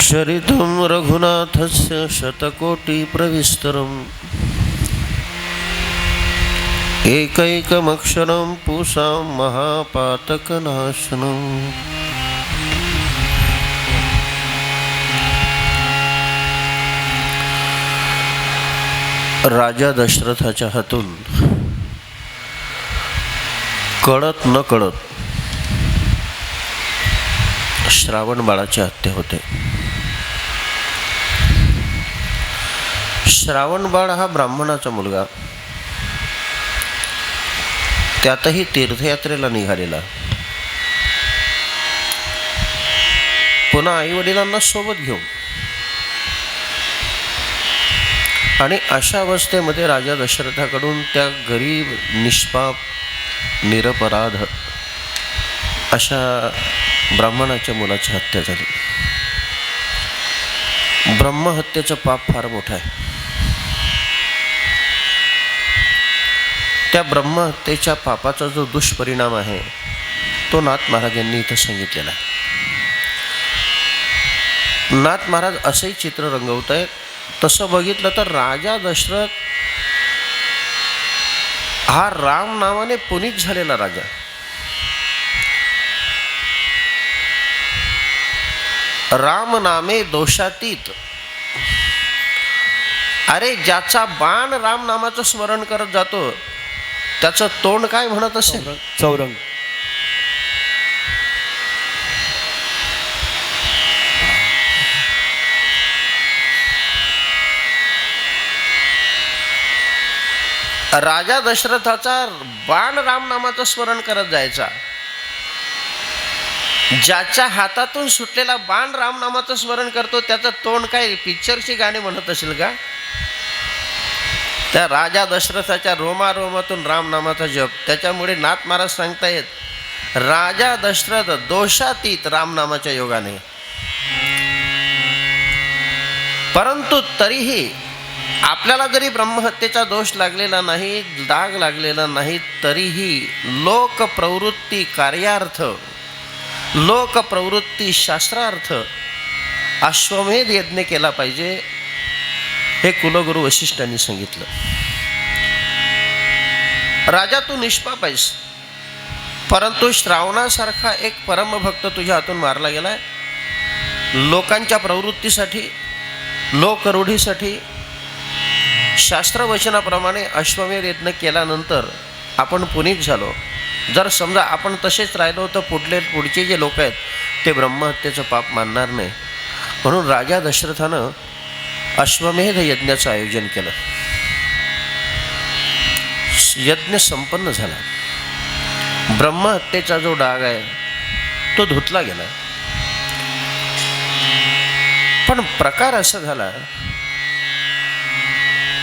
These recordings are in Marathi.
चरितं रघुनाथस्य शतकोटिप्रविस्तरम् एकैकमक्षरं पूषां महापातकनाशनम्। राजा दशरथाच्या हातून कळत न कळत श्रावण बाळाची हत्या होते. श्रावण बाळ हा ब्राह्मणाचा मुलगा, त्यातही तीर्थयात्रेला निघालेला, पुन्हा आई वडिलांना सोबत घेऊन. आणि अशा अवस्थेमध्ये राजा दशरथाकडून त्या गरीब निष्पाप निरपराध अशा ब्राह्मणाच्या मुलाची हत्या झाली. ब्रह्महत्येचं पाप फार मोठं आहे. त्या ब्रह्महत्येच्या पापाचा जो दुष्परिणाम आहे तो नाथ महाराजांनी इथं सांगितलेला आहे. नाथ महाराज असंही चित्र रंगवत आहेत. तसं बघितलं तर राजा दशरथ हा राम नावाने पुनीत झालेला राजा. राम नामे दोषातीत. अरे ज्याचा बाण राम नामाचं स्मरण करत जातो त्याचं तोंड काय म्हणत असेल? चौरंग. राजा दशरथाचा बाण राम नामाचं स्मरण करत जायचा. ज्याच्या हातातून सुटलेला बाण राम नामाचं स्मरण करतो त्याचं तोंड काय पिक्चरची गाणी म्हणत असेल का? त्या राजा दशरथाच्या रोमारोमातून राम नामाचा जप. त्याच्यामुळे नाथ महाराज सांगतायत राजा दशरथ दोषातीत राम नामाच्या योगाने. परंतु तरीही आपल्याला जरी ब्रह्महत्येचा दोष लागलेला नाही, दाग लागलेला नाही, तरीही लोकप्रवृत्ती कार्यार्थ, लोकप्रवृत्ती शास्त्रार्थ अश्वमेध यज्ञ केला पाहिजे, हे कुलगुरू वशिष्ठांनी सांगितलं. राजा तू निष्पाप आहेस, परंतु श्रावणासारखा एक परमभक्त तुझ्या हातून मारला गेलाय. लोकांच्या प्रवृत्तीसाठी, लोकरूढीसाठी शास्त्रवचनाप्रमाणे अश्वमेध यज्ञ केल्यानंतर आपण पुनीत झालो. जर समजा आपण तसेच राहिलो तर पुढचे जे लोक आहेत ते ब्रह्महत्येचं पाप मानणार नाही. म्हणून राजा दशरथानं अश्वमेध यज्ञाचं आयोजन केलं. यज्ञ संपन्न झाला. ब्रह्महत्येचा जो डाग आहे तो धुतला गेला. पण प्रकार असा झाला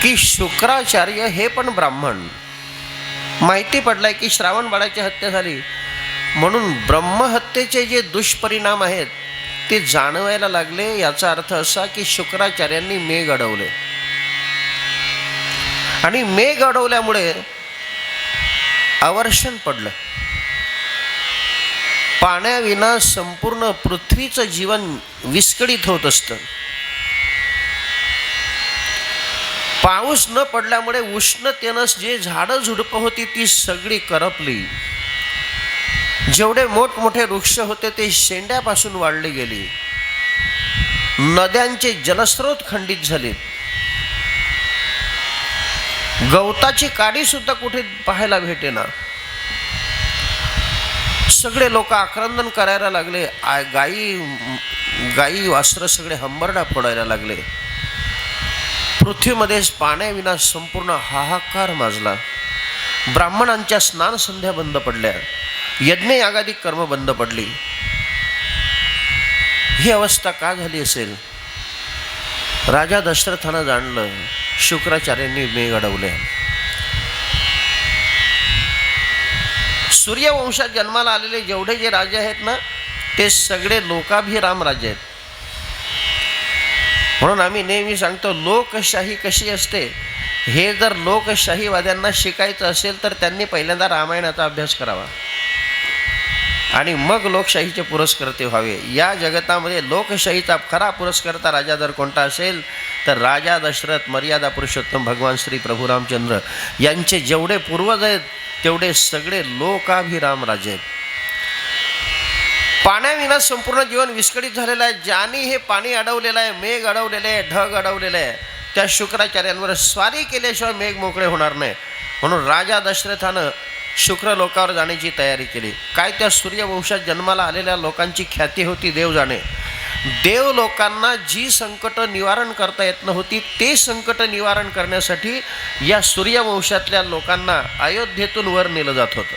की शुक्राचार्य हे पण ब्राह्मण, माहिती पडलाय की श्रावण बाळाची हत्या झाली म्हणून ब्रह्महत्येचे जे दुष्परिणाम आहेत ते जाणवायला लागले. याचा अर्थ असा की शुक्राचार्यांनी मेघ अडवले आणि मेघ अडवल्यामुळे अवर्षण पडलं. पाण्याविना संपूर्ण पृथ्वीचं जीवन विस्कळीत होत असतं. पाऊस न पडल्यामुळे उष्णतेनं जे झाडं झुडपं होती ती सगळी करपली. जेवढे मोठमोठे वृक्ष होते ते शेंड्यापासून वाढले गेले. नद्यांचे जलस्रोत खंडित झाले. गवताची काडी सुद्धा कुठे पाहायला भेटेना. सगळे लोक आक्रंदन करायला लागले. गाई वासरं सगळे हंबरडा फोडायला लागले. पृथ्वीमध्ये पाण्याविना संपूर्ण हाहाकार माजला. ब्राह्मणांच्या स्नान संध्या बंद पडल्या. यज्ञ यागादी कर्म बंद पडली. ही अवस्था का झाली असेल? राजा दशरथानं जाणलं शुक्राचार्यांनी मेघ अडवले. सूर्यवंशात जन्माला आलेले जेवढे जे राजे आहेत ना ते सगळे लोकाभिराम राजे आहेत. म्हणून आम्ही नेहमी सांगतो लोकशाही कशी असते हे जर लोकशाहीवाद्यांना शिकायचं असेल तर त्यांनी पहिल्यांदा रामायणाचा अभ्यास करावा. आणि मग लोकशाहीचे पुरस्कर्ते व्हावे. या जगतामध्ये लोकशाहीचा खरा पुरस्कर्ता राजा जर कोणता असेल तर राजा दशरथ, मर्यादा पुरुषोत्तम भगवान श्री प्रभू रामचंद्र यांचे जेवढे पूर्वज आहेत तेवढे सगळे लोकाभिराम राजे आहेत. पाण्याविना संपूर्ण जीवन विस्कळीत झालेलं आहे. ज्यांनी हे पाणी अडवलेलं आहे, मेघ अडवलेले आहे, ढग अडवलेले आहे, त्या शुक्राचार्यांवर स्वारी केल्याशिवाय मेघ मोकळे होणार नाही. म्हणून राजा दशरथानं शुक्र लोकावर जाण्याची तयारी केली. काय त्या सूर्यवंशात जन्माला आलेल्या लोकांची ख्याती होती देव जाणे. देव लोकांना जी संकट निवारण करता येत नव्हती ते संकट निवारण करण्यासाठी या सूर्यवंशातल्या लोकांना अयोध्येतून वर नेलं जात होतं.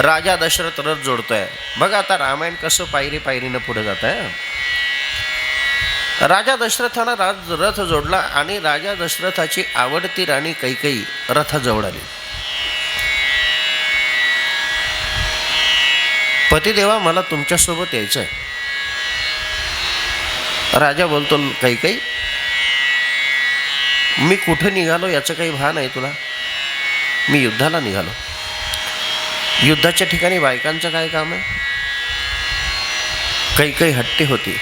राजा दशरथ रथ जोडतोय. बघा आता रामायण कसं पायरी पायरीनं पुढे जात आहे. राजा दशरथानं रथ जोडला आणि राजा दशरथाची आवडती राणी कैकेयी रथाजवळ आली. पतिदेवा, मला तुमच्यासोबत यायचं आहे. राजा बोलतो, कैकेयी, मी कुठं निघालो याचं काही भान आहे तुला? मी युद्धाला निघालो. युद्धाच्या ठिकाणी बायकांचं काय काम आहे? कैकेयी हट्टी होती.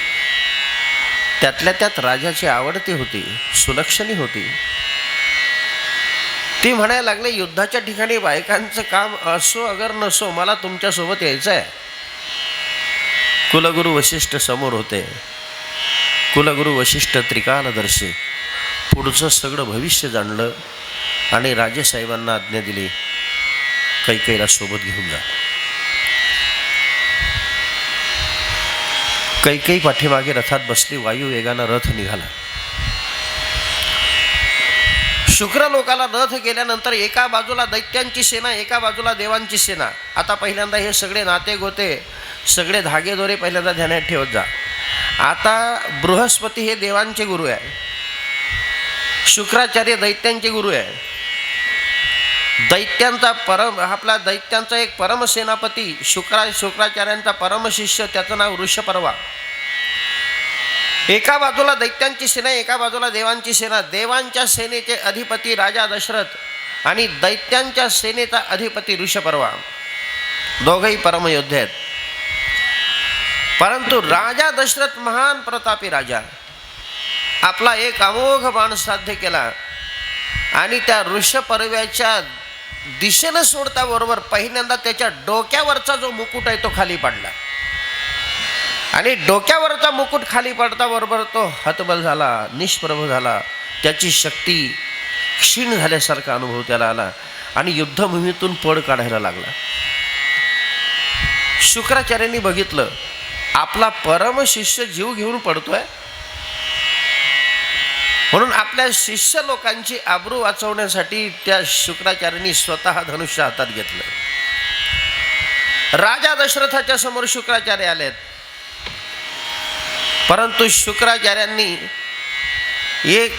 त्यातल्या त्यात राजाची आवडती होती, सुलक्षणी होती. ती म्हणायला लागले, युद्धाच्या ठिकाणी बायकांचं काम असो अगर नसो, मला तुमच्यासोबत यायचं आहे. कुलगुरू वशिष्ठ समोर होते. कुलगुरू वशिष्ठ त्रिकालदर्शी पुढचं सगळं भविष्य जाणलं आणि राजेसाहेबांना आज्ञा दिली, कैकेयीला सोबत घेऊन जा. कैकेयी पाठीमागे रथात बसली. वायुवेगानं रथ निघाला. शुक्रलोकाला रथ गेल्यानंतर एका बाजूला दैत्यांची सेना, एका बाजूला देवांची सेना. आता पहिल्यांदा हे सगळे नाते गोते, सगळे धागेदोरे पहिल्यांदा ध्यानात ठेवत जा. आता बृहस्पती हे देवांचे गुरु आहे, शुक्राचार्य दैत्यांचे गुरु आहे. दैत्यांचा एक परमसेनापती शुक्राचार्यांचा परमशिष्य, त्याचं नाव ऋषपर्वा. एका बाजूला दैत्यांची सेना, एका बाजूला देवांची सेना. देवांच्या सेनेचे अधिपती राजा दशरथ आणि दैत्यांच्या सेनेचा अधिपती ऋषपर्वा, दोघंही परमयोद्धे आहेत. परंतु राजा दशरथ महान प्रतापी राजा, आपला एक अमोघ बाण साध्य केला आणि त्या ऋषपर्व्याच्या दिशेनं सोडता बरोबर पहिल्यांदा त्याच्या डोक्यावरचा जो मुकुट आहे तो खाली पडला. आणि डोक्यावरचा मुकुट खाली पडता बरोबर तो हतबल झाला, निष्प्रभ झाला. त्याची शक्ती क्षीण झाल्यासारखा अनुभव त्याला आला आणि युद्धभूमीतून पळ काढायला लागला. शुक्राचार्यांनी बघितलं, आपला परमशिष्य जीव घेऊन पडतोय. म्हणून आपल्या शिष्य लोकांची आबरू वाचवण्यासाठी त्या शुक्राचार्यांनी स्वतः धनुष्य हातात घेतलं. राजा दशरथाच्या समोर शुक्राचार्य आलेत. परंतु शुक्राचार्यांनी एक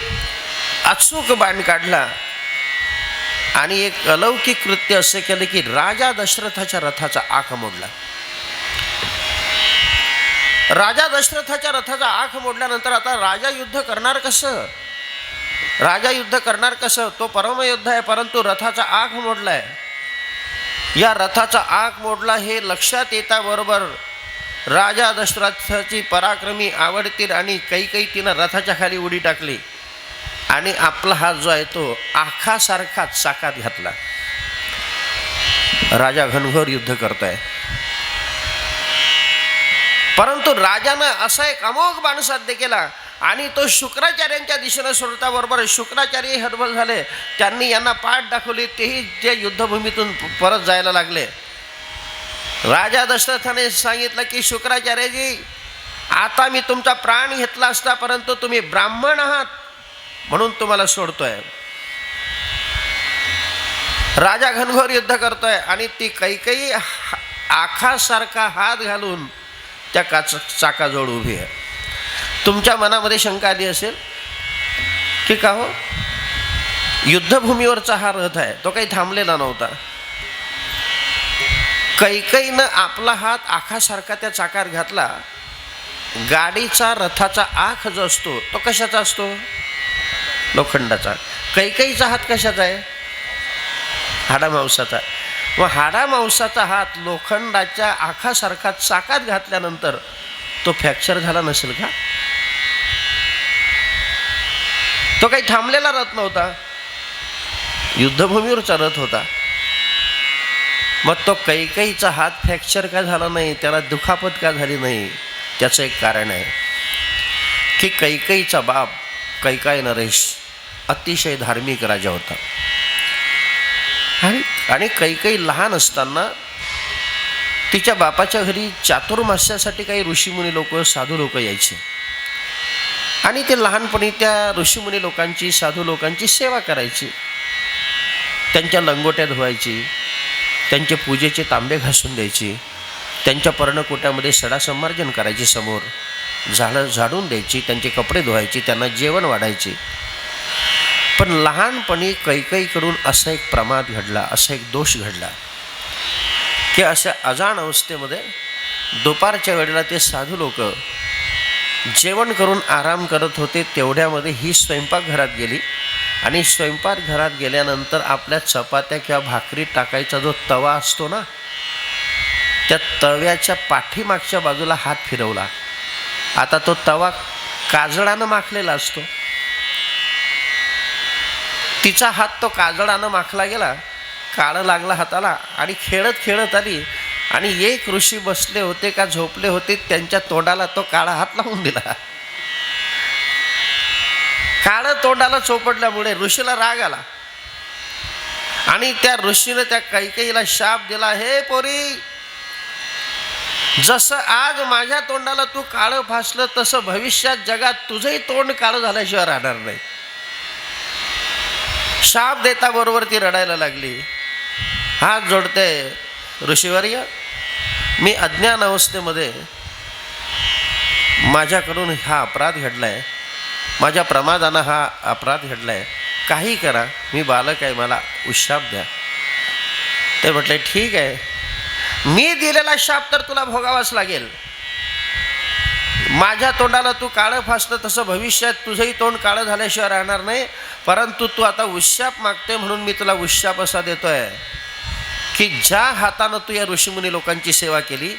अचूक बाण काढला आणि एक अलौकिक कृत्य असे केले की राजा दशरथाच्या रथाचा आख मोडला. राजा दशरथाच्या रथाचा आख मोडल्यानंतर आता राजा युद्ध करणार कसं? राजा युद्ध करणार कसं? तो परमयोद्धा आहे, परंतु रथाचा आख मोडलाय. या रथाचा आख मोडला हे लक्षात येता बरोबर राजा दशरथाची पराक्रमी आवडती आणि कैकेयी तिनं रथाच्या खाली उडी टाकली आणि आपला हात जो आहे तो आखासारखाच चाकात घातला. राजा घनघोर युद्ध करतोय. परंतु राजानं असा एक अमोघ बाण साध्य केला आणि तो शुक्राचार्यांच्या दिशेनं सोडता बरोबर शुक्राचार्य हतबल झाले. त्यांनी यांना पाठ दाखवली, तेही जे युद्धभूमीतून परत जायला लागले. राजा दशरथाने सांगितलं की शुक्राचार्यजी, आता मी तुमचा प्राण घेतला असता, परंतु तुम्ही ब्राह्मण आहात म्हणून तुम्हाला सोडतोय. राजा घनघोर युद्ध करतोय आणि ती कैकेयी आखासारखा हात घालून त्या चाकाजवळ उभी आहे. तुमच्या मनामध्ये शंका आली असेल की का हो, युद्धभूमीवरचा हा रथ आहे, तो काही थांबलेला नव्हता. कैकेयीनं आपला हात आखासारखा त्या चाकात घातला. गाडीचा रथाचा आख जो असतो तो कशाचा असतो? लोखंडाचा. कैकेयीचा हात कशाचा आहे? हाडामांसाचा. व हाडा मांसाचा हात लोखंडाच्या आखासारखा चाकात घातल्यानंतर तो फ्रॅक्चर झाला नसेल का? तो काही थांबलेला रथ नव्हता, युद्धभूमीवरचा रथ होता. मग तो कैकेयीचा हात फ्रॅक्चर का झाला नाही, त्याला दुखापत का झाली नाही? त्याचं एक कारण आहे की कैकेयीचा बाप कैकाय नरेश अतिशय धार्मिक राजा होता. आणि कैकेयी लहान असताना तिच्या बापाच्या घरी चातुर्मास्यासाठी काही ऋषीमुनी लोक, साधू लोक यायचे आणि ते लहानपणी त्या ऋषीमुनी लोकांची, साधू लोकांची सेवा करायची. त्यांच्या लंगोट्या धुवायची, त्यांचे पूजेचे तांबे घासून द्यायची, त्यांच्या पर्णकोट्यामध्ये सडा संमार्जन करायची, समोर झाडून द्यायची, त्यांचे कपडे धुवायचे, त्यांना जेवण वाढायचे. पण लहानपणी कैकेयीकडून असा एक प्रमाद घडला, असा एक दोष घडला की अशा अजाण अवस्थेमध्ये दुपारच्या वेळेला ते साधू लोक जेवण करून आराम करत होते. तेवढ्यामध्ये ही स्वयंपाकघरात गेली आणि स्वयंपाकघरात गेल्यानंतर आपल्या चपात्या किंवा भाकरी टाकायचा जो तवा असतो ना, त्या तव्याच्या पाठीमागच्या बाजूला हात फिरवला. आता तो तवा काजळानं माखलेला असतो, तिचा हात तो काजळानं माखला गेला, काळं लागला हाताला आणि खेळत खेळत आली आणि एक ऋषी बसले होते का झोपले होते, त्यांच्या तोंडाला तो काळा हात लावून दिला. काळं तोंडाला चोपडल्यामुळे ऋषीला राग आला आणि त्या ऋषीने त्या कैकेयीला शाप दिला, हे पोरी, जसं आज माझ्या तोंडाला तू काळं फासलं तसं भविष्यात जगात तुझंही तोंड काळं झाल्याशिवाय राहणार नाही. शाप देता बरोबर ती रडायला लागली. हात जोडते, ऋषीवर्य, मी अज्ञान अवस्थेमध्ये माझ्याकडून हा अपराध घडलाय, माझ्या प्रमादानं हा अपराध घडलाय, काही करा, मी बालक आहे, मला उशाप द्या. ते म्हटले, ठीक आहे, मी दिलेला शाप तर तुला भोगावाच लागेल. माझ्या तोंडाला तू काळं फासलं तसं भविष्यात तुझंही तोंड काळं झाल्याशिवाय राहणार नाही. परंतु तू आता उशाप मागते म्हणून मी तुला उशाप असा देतोय की ज्या हातानं तू या ऋषीमुनी लोकांची सेवा केली,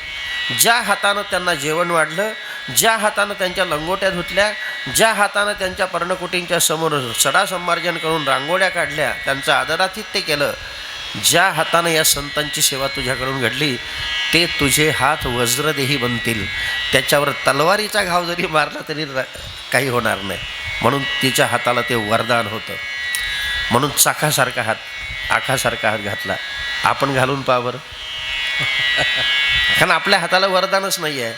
ज्या हातानं त्यांना जेवण वाढलं, ज्या हातानं त्यांच्या लंगोट्या धुतल्या, ज्या हातानं त्यांच्या पर्णकुटींच्या समोर सडा संमार्जन करून रांगोळ्या काढल्या, त्यांचं आदरातिथ्य केलं, ज्या हातानं या संतांची सेवा तुझ्याकडून घडली, ते तुझे हात वज्रदेही बनतील. त्याच्यावर तलवारीचा घाव जरी मारला तरी काही होणार नाही. म्हणून तिच्या हाताला ते वरदान होतं. म्हणून चाकासारखा हात, आखासारखा हात घातला. आपण घालून पहा बरं, कारण आपल्या हाताला वरदानच नाही आहे.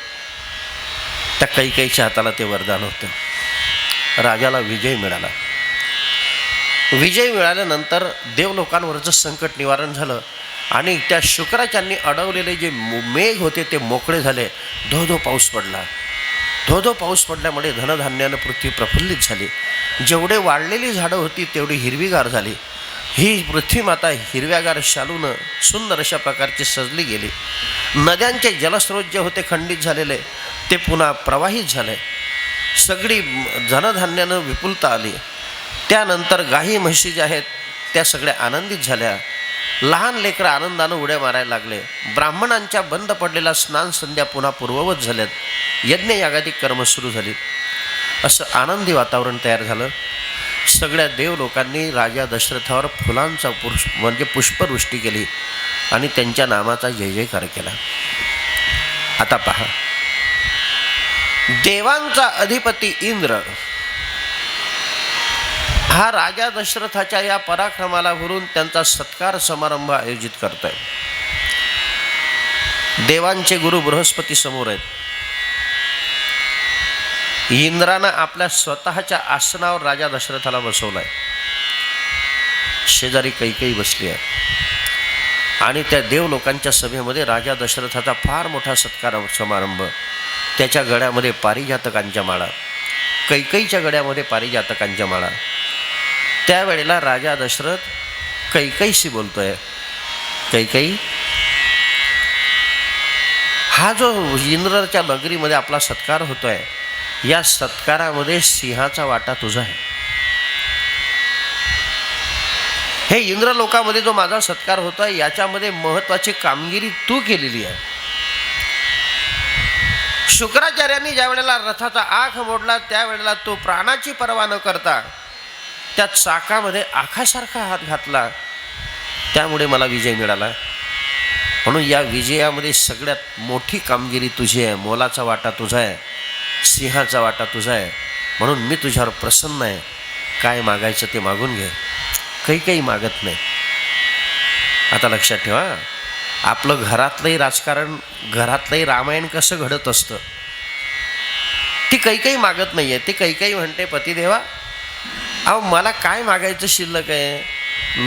त्या कैकेयीच्या हाताला ते वरदान होतं. राजाला विजय मिळाला. विजय मिळाल्यानंतर देवलोकांवरचं संकट निवारण झालं आणि त्या शुक्राचार्यांनी अडवलेले जे मेघ होते ते मोकळे झाले. धो पाऊस पडला. धो पाऊस पडल्यामुळे धनधान्यानं पृथ्वी प्रफुल्लित झाली. जेवढे वाढलेली झाडं होती तेवढी हिरवीगार झाली. ही पृथ्वी माता हिरव्यागार शालूनं सुंदर अशा प्रकारची सजली गेली. नद्यांचे जलस्रोत जे होते खंडित झालेले ते पुन्हा प्रवाहित झाले. सगळी धनधान्यानं विपुलता आली. त्यानंतर गाई म्हशी ज्या आहेत त्या सगळ्या आनंदित झाल्या. लहान लेकरं आनंदानं उड्या मारायला लागले. ब्राह्मणांच्या बंद पडलेला स्नान संध्या पुन्हा पूर्ववत झाल्यात. यज्ञयागादिक कर्म सुरू झाली. असं आनंदी वातावरण तयार झालं. सगळ्या देव लोकांनी राजा दशरथावर फुलांचा म्हणजे पुष्पवृष्टी केली आणि त्यांच्या नामाचा जय जयकार केला. आता पहा, देवांचा अधिपती इंद्र हा राजा दशरथाच्या या पराक्रमाला भरून त्यांचा सत्कार समारंभ आयोजित करतोय. देवांचे गुरु बृहस्पती समोर आहेत. इंद्रानं आपल्या स्वतःच्या आसनावर राजा दशरथाला बसवलाय. शेजारी कैकेयी बसली आहे आणि त्या देव लोकांच्या सभेमध्ये राजा दशरथाचा फार मोठा सत्कार समारंभ. त्याच्या गळ्यामध्ये पारिजातकांच्या माळा, कैकेयीच्या गळ्यामध्ये पारिजातकांच्या माळा. त्यावेळेला राजा दशरथ कैकेयीशी बोलतोय, कैकेयी, हा जो इंद्राच्या नगरीमध्ये आपला सत्कार होतोय, या सत्कारामध्ये सिंहाचा वाटा तुझा आहे. हे इंद्र लोकामध्ये जो माझा सत्कार होता याच्यामध्ये महत्वाची कामगिरी तू केलेली आहे. शुक्राचार्यांनी ज्या वेळेला रथाचा आख मोडला त्यावेळेला तो प्राणाची पर्वा न करता त्या चाकामध्ये आखासारखा हात घातला, त्यामुळे मला विजय मिळाला. म्हणून या विजयामध्ये सगळ्यात मोठी कामगिरी तुझी आहे, मोलाचा वाटा तुझा आहे, सिंहाचा वाटा तुझा आहे. म्हणून मी तुझ्यावर प्रसन्न आहे. काय मागायचं ते मागून घे. काही मागत नाही. आता लक्षात ठेवा, आपलं घरातलंही राजकारण, घरातलंही रामायण कसं घडत असतं. ती काही मागत नाही आहे. ती काही म्हणते, पतिदेवा अहो मला काय मागायचं शिल्लक आहे.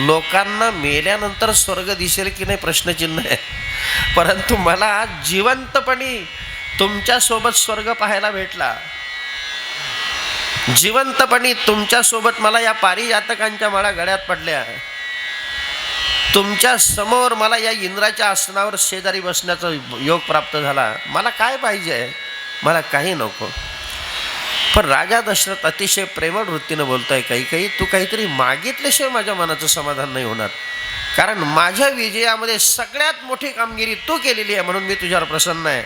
लोकांना मेल्यानंतर स्वर्ग दिसेल की नाही प्रश्नचिन्ह आहे, परंतु मला आज जिवंतपणी तुमच्यासोबत स्वर्ग पाहायला भेटला. जिवंतपणी तुमच्यासोबत मला या पारिजातकांच्या माळा गळ्यात पडल्या. तुमच्या समोर मला या इंद्राच्या आसनावर शेजारी बसण्याचा योग प्राप्त झाला. मला काय पाहिजे आहे, मला काही नको. पण राजा दशरथ अतिशय प्रेमळ वृत्तीनं बोलतोय, काही तू काहीतरी मागितल्याशिवाय माझ्या मनाचं समाधान नाही होणार. कारण माझ्या विजयामध्ये सगळ्यात मोठी कामगिरी तू केलेली आहे, म्हणून मी तुझ्यावर प्रसन्न आहे.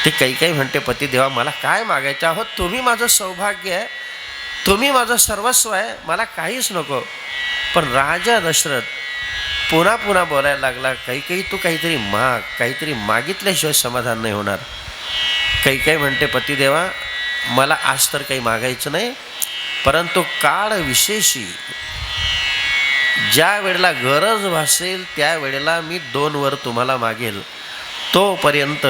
ते काही म्हणते, पतिदेवा मला काय मागायचं आहोत. तुम्ही माझं सौभाग्य आहे, तुम्ही माझं सर्वस्व आहे, मला काहीच नको. पण राजा दशरथ पुन्हा बोलायला लागला, काही तू काहीतरी माग, काहीतरी मागितल्याशिवाय समाधान नाही होणार. काही म्हणते, पतिदेवा मला आज तर काही मागायचं नाही, परंतु काळ विशेषी ज्या वेळेला गरज भासेल त्या वेळेला मी 2 वर तुम्हाला मागेल. तोपर्यंत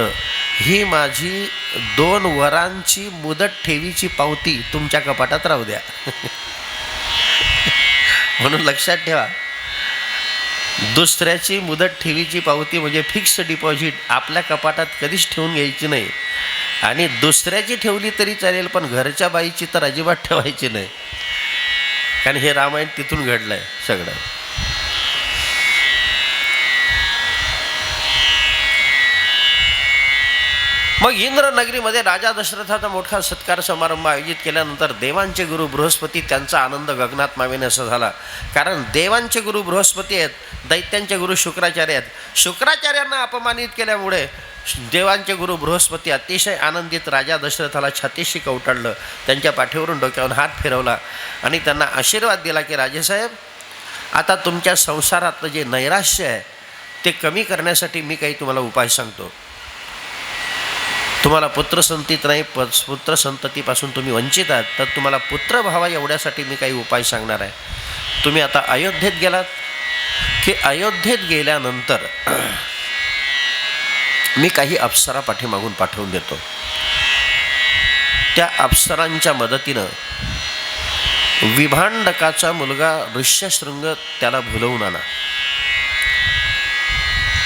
ही माझी 2 वरांची मुदत ठेवीची पावती तुमच्या कपाटात राहू द्या. म्हणून लक्षात ठेवा, दुसऱ्याची मुदत ठेवीची पावती म्हणजे फिक्स डिपॉझिट आपल्या कपाटात कधीच ठेवून घ्यायची नाही. आणि दुसऱ्याची ठेवली तरी चालेल, पण घरच्या बाईची तर अजिबात ठेवायची नाही. कारण हे रामायण तिथून घडलंय सगळं. मग इंद्रनगरीमध्ये राजा दशरथाचा मोठा सत्कार समारंभ आयोजित केल्यानंतर देवांचे गुरु बृहस्पती, त्यांचा आनंद गगनात मावेन असा झाला. कारण देवांचे गुरु बृहस्पती आहेत, दैत्यांचे गुरु शुक्राचार्य आहेत. शुक्राचार्यांना अपमानित केल्यामुळे देवांचे गुरु बृहस्पती अतिशय आनंदित राजा दशरथाला छातीशी कवटाळलं, त्यांच्या पाठीवरून डोक्यावरून हात फिरवला आणि त्यांना आशीर्वाद दिला की राजेसाहेब, आता तुमच्या संसारातलं जे नैराश्य आहे ते कमी करण्यासाठी मी काही तुम्हाला उपाय सांगतो. तुम्हाला पुत्रसंततीत नाही, पुत्रसंततीपासून तुम्ही वंचित आहात, तर तुम्हाला पुत्र व्हावा एवढ्यासाठी मी काही उपाय सांगणार आहे. तुम्ही आता अयोध्येत गेलात की अयोध्येत गेल्यानंतर मी काही अप्सरा पाठीमागून पाठवून देतो. त्या अप्सरांच्या मदतीनं विभांडकाचा मुलगा ऋष्यशृंग त्याला भुलवून आणा.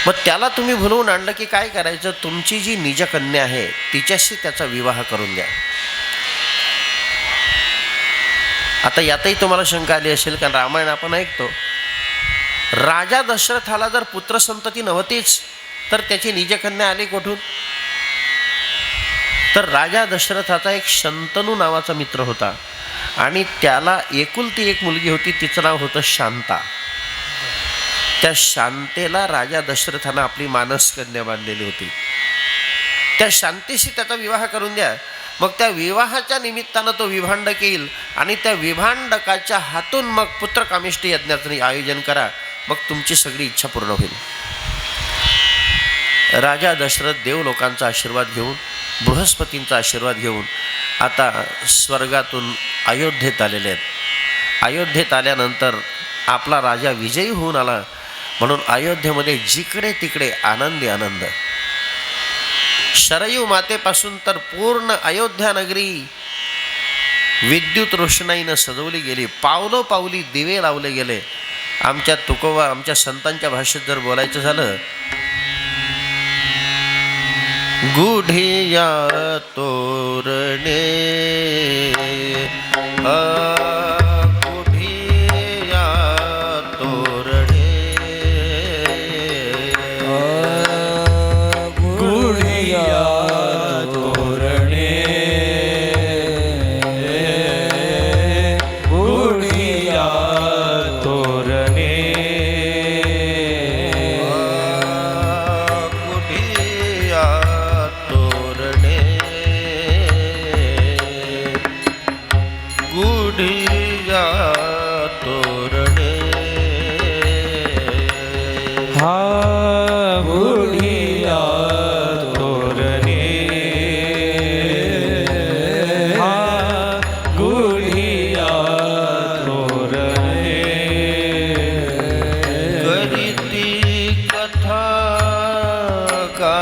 मग त्याला तुम्ही भुलवून आणलं की काय करायचं, तुमची जी निजकन्या आहे तिच्याशी त्याचा विवाह करून द्या. आता यातही तुम्हाला शंका आली असेल, कारण रामायण आपण ऐकतो, राजा दशरथाला जर पुत्रसंतती नव्हतीच तर त्याची निजकन्या आली कुठून. तर राजा दशरथाचा एक शंतनू नावाचा मित्र होता आणि त्याला एकुलती एक मुलगी होती, तिचं नाव होतं शांता. त्या शांतेला राजा दशरथानं आपली मानसकन्या बांधलेली होती. त्या शांतीशी त्याचा विवाह करून द्या. मग त्या विवाहाच्या निमित्तानं तो विभांडक येईल आणि त्या विभांडकाच्या हातून मग पुत्रकामिष्टी यज्ञाचं आयोजन करा, मग तुमची सगळी इच्छा पूर्ण होईल. राजा दशरथ देवलोकांचा आशीर्वाद घेऊन, बृहस्पतींचा आशीर्वाद घेऊन आता स्वर्गातून अयोध्येत आलेले आहेत. अयोध्येत आल्यानंतर आपला राजा विजयी होऊन आला, म्हणून अयोध्येमध्ये जिकडे तिकडे आनंदी आनंद. शरयू मातेपासून तर पूर्ण अयोध्या नगरी विद्युत रोषणाईनं सजवली गेली. पावलोपावली दिवे लावले गेले. आमच्या तुकोबा, आमच्या संतांच्या भाषेत जर बोलायचं झालं, गुढिया तोरणे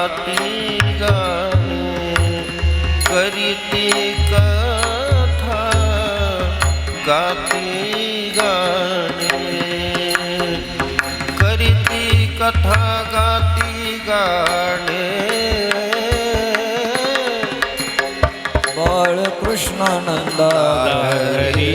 गाती गाणे करीती कथा गाती गाणे करीती कथा गाती गाणे बाळकृष्णानंदा हरी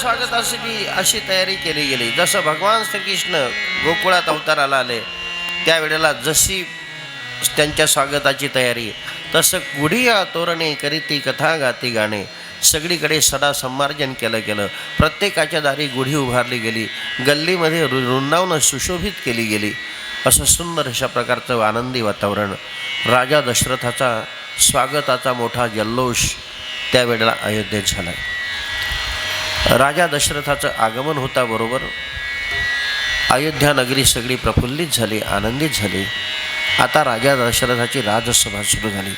स्वागतासाठी अशी तयारी केली गेली. जसं भगवान श्रीकृष्ण गोकुळात अवताराला आले त्यावेळेला जशी त्यांच्या स्वागताची तयारी, तसं गुढिया तोरणे करीती कथा गाती गाणे सगळीकडे सडा संमार्जन केलं. प्रत्येकाच्या दारी गुढी उभारली गेली, गल्लीमध्ये वृंदावनं सुशोभित केली गेली. असं सुंदर अशा प्रकारचं आनंदी वातावरण. राजा दशरथाचा स्वागताचा मोठा जल्लोष त्यावेळेला अयोध्येत झाला. राजा दशरथाचं आगमन होता बरोबर अयोध्या नगरी सगळी प्रफुल्लित झाली, आनंदित झाली. आता राजा दशरथाची राजसभा सुरू झाली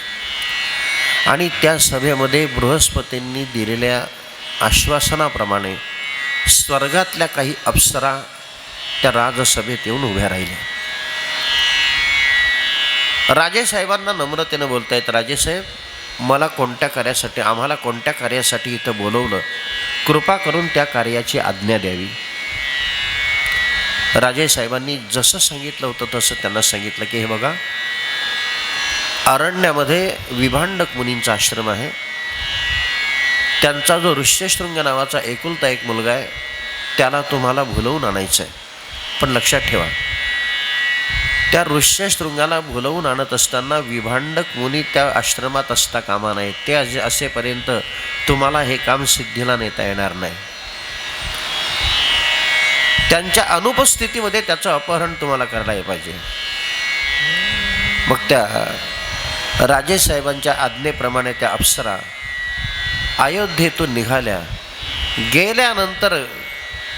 आणि त्या सभेमध्ये बृहस्पतींनी दिलेल्या आश्वासनाप्रमाणे स्वर्गातल्या काही अप्सरा त्या राजसभेत येऊन उभ्या राहिल्या. राजेसाहेबांना नम्रतेनं बोलतायत, राजेसाहेब मला कोणत्या कार्यासाठी, आम्हाला कोणत्या कार्यासाठी इथं बोलवलं, कृपा करून त्या कार्याची आज्ञा द्यावी. राजेसाहेबांनी जसं सांगितलं होतं तसं त्यांना सांगितलं की हे बघा, अरण्यामध्ये विभांडक मुनींचा आश्रम आहे. त्यांचा जो ऋष्यशृंग नावाचा एकुलता एक मुलगा आहे त्याला तुम्हाला भुलवून आणायचं आहे. पण लक्षात ठेवा, त्या ऋष्यशृंगाला भुलवून आणत असताना विभांडक मुनी त्या आश्रमात असता कामा नये. ते असेपर्यंत तुम्हाला हे काम सिद्धीला नेता येणार नाही. त्यांच्या अनुपस्थितीमध्ये त्याचं अपहरण तुम्हाला करायला पाहिजे. मग त्या राजेसाहेबांच्या आज्ञेप्रमाणे त्या अप्सरा अयोध्येतून निघाल्या. गेल्यानंतर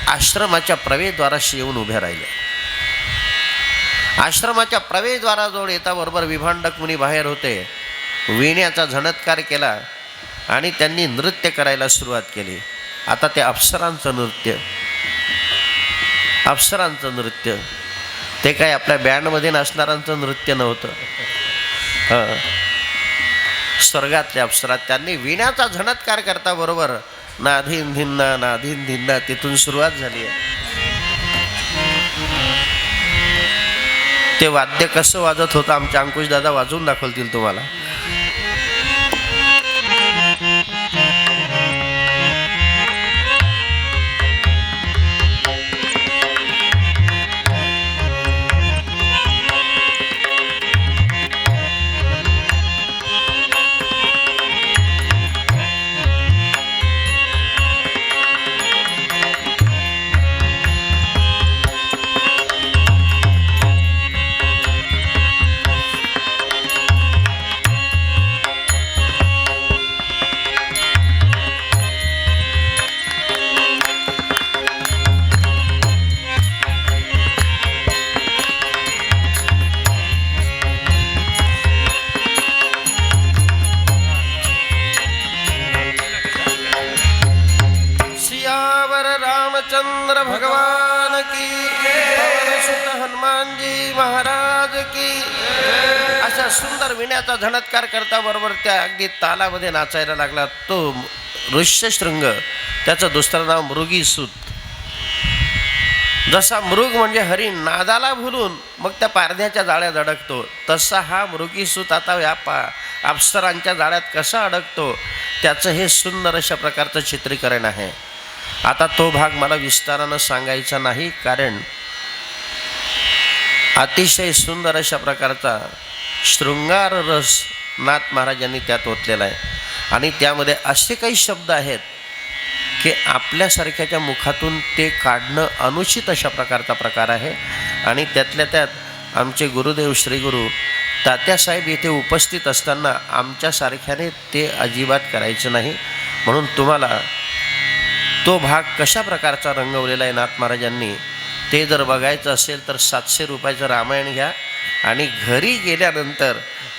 आश्रमाच्या प्रवेशद्वाराशी येऊन उभ्या राहिल्या. आश्रमाच्या प्रवेशद्वाराजवळ येताबरोबर विभांडक मुनी बाहेर होते. वीण्याचा झणत्कार केला आणि त्यांनी नृत्य करायला सुरुवात केली. आता ते अप्सरांचं नृत्य ते काय आपल्या बँडमध्ये नाचणाऱ्यांचं नृत्य नव्हतं. स्वर्गातल्या अप्सरा त्यांनी वीण्याचा झणत्कार करता बरोबर नाधीन धिन्ना नाधीन धिन्ना, तिथून सुरुवात झाली आहे. ते वाद्य कसं वाजत होतं आमचे अंकुश दादा वाजवून दाखवतील तुम्हाला. सियावर रामचंद्र भगवान की, पवन सुत हनुमान जी महाराज की. अशा सुंदर विण्याचा झणत्कार करता बरोबर त्या अगदी तालामध्ये नाचायला लागला तो ऋष्यशृंग. त्याचं दुसरं नाव मृगीसूत. जसा मृग म्हणजे हरिण नादाला भुलून मग त्या पारध्याच्या जाळ्यात अडकतो, तसा हा मृगीसूत आता या अप्सरांच्या जाळ्यात कसा अडकतो त्याचं हे सुंदर अशा प्रकारचं चित्रीकरण आहे. आता तो भाग मला विस्तारानं सांगायचा नाही, कारण अतिशय सुंदर अशा प्रकारचा शृंगार रस नाथ महाराजांनी त्यात ओतलेला आहे. आणि त्यामध्ये असे काही शब्द आहेत की आपल्यासारख्याच्या मुखातून ते काढणं अनुचित अशा प्रकारचा प्रकार आहे. आणि त्यातल्या त्यात आमचे गुरुदेव श्रीगुरु तात्यासाहेब येथे उपस्थित असताना आमच्यासारख्याने ते अजिबात करायचं नाही. म्हणून तुम्हाला तो भाग कशा प्रकारचा रंगवलेला आहे नाथ महाराजांनी ते जर बघायचं असेल तर 700 रुपयाचं रामायण घ्या आणि घरी गेल्यानंतर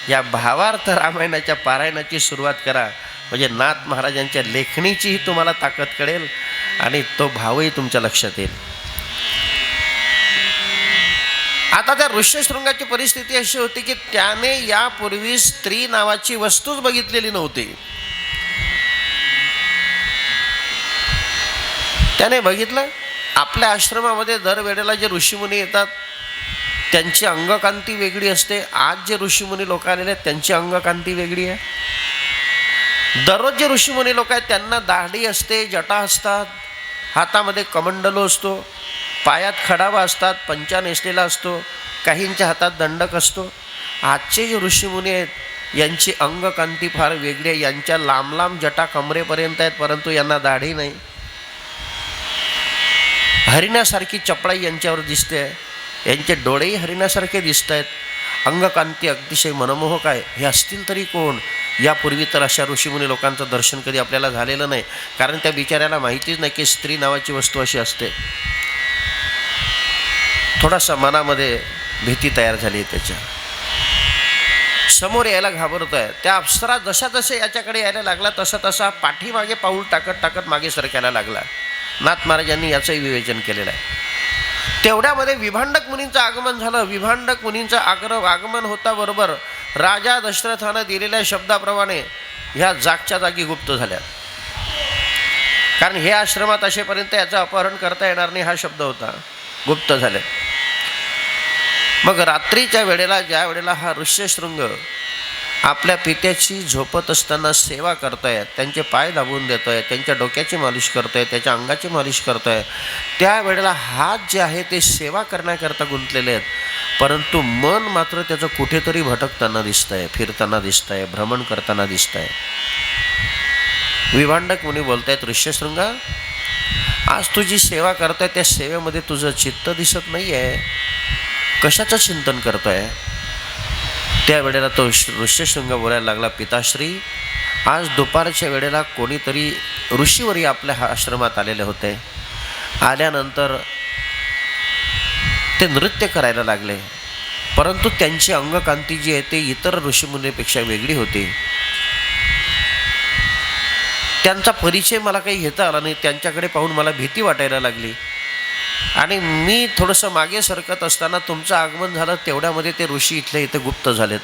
या भावार्थ रामायणाच्या पारायणाची सुरुवात करा. म्हणजे नाथ महाराजांच्या लेखणीचीही तुम्हाला ताकद कळेल आणि तो भावही तुमच्या लक्षात येईल. आता त्या ऋष्यशृंगाची परिस्थिती अशी होती की त्याने यापूर्वी स्त्री नावाची वस्तूच बघितलेली नव्हती. त्याने बघितलं आपल्या आश्रमामध्ये दरवेळेला जे ऋषीमुनी येतात त्यांची अंगकांती वेगळी असते. आज जे ऋषीमुनी लोक आलेले आहेत त्यांची अंगकांती वेगळी आहे. दररोज जे ऋषीमुनी लोक आहेत त्यांना दाढी असते, जटा असतात, हातामध्ये कमंडलो असतो, पायात खडावा असतात, पंचा नेसलेला असतो, काहींच्या हातात दंडक असतो. आजचे जे ऋषीमुनी आहेत यांची अंगकांती फार वेगळी आहे. यांच्या लांब लांब जटा कमरेपर्यंत आहेत, परंतु यांना दाढी नाही. हरिणासारखी चपळाई यांच्यावर दिसते, यांचे डोळेही हरिणासारखे दिसत आहेत. अंगकांती अतिशय मनमोहक आहे. हे असतील तरी कोण? यापूर्वी तर अशा ऋषीमुनी लोकांचं दर्शन कधी आपल्याला झालेलं नाही, कारण त्या बिचाऱ्याला माहितीच नाही की स्त्री नावाची वस्तू अशी असते. थोडासा मनामध्ये भीती तयार झाली आहे. त्याच्या समोर यायला घाबरत आहे. त्या अप्सरा जशा जशा याच्याकडे यायला लागला तसा तसा पाठीमागे पाऊल टाकत टाकत मागे सरकायला लागला. नाथ महाराजांनी याचंही विवेचन केलेलं आहे. तेवढ्यामध्ये विभांडक मुनींचं आगमन झालं. विभांडक मुनींचं आगमन होता बरोबर राजा दशरथानं दिलेल्या शब्दाप्रमाणे ह्या जागच्या जागी गुप्त झाल्या. कारण हे आश्रमात असेपर्यंत याचं अपहरण करता येणार नाही हा शब्द होता. गुप्त झाले. मग रात्रीच्या वेळेला ज्या वेळेला हा ऋष्यशृंग आपल्या पित्याची झोपत असताना सेवा करतोय, त्यांचे पाय दाबून देतोय, त्यांच्या डोक्याची मालिश करतोय, त्याच्या अंगाची मालिश करतोय, त्यावेळेला हात जे आहे ते सेवा करण्याकरता गुंतलेले आहेत. परंतु मन मात्र त्याचं कुठेतरी भटकताना दिसतंय, फिरताना दिसतंय, भ्रमण करताना दिसतंय. विभांडक मुनी बोलतायत, ऋष्यशृंगा आज तुझी सेवा करतोय त्या सेवेमध्ये तुझं चित्त दिसत नाही आहे, कशाचं चिंतन करतोय? त्यावेळेला तो ऋष्यशृंग बोलायला लागला, पिताश्री आज दुपारच्या वेळेला कोणीतरी ऋषीवरी आपल्या आश्रमात आलेले होते. आल्यानंतर ते नृत्य करायला लागले, परंतु त्यांची अंगकांती जी आहे ते इतर ऋषीमुनीपेक्षा वेगळी होती. त्यांचा परिचय मला काही घेता आला नाही. त्यांच्याकडे पाहून मला भीती वाटायला लागली आणि मी थोडंसं मागे सरकत असताना तुमचं आगमन झालं. तेवढ्यामध्ये ते ऋषी इथले इथे गुप्त झालेत.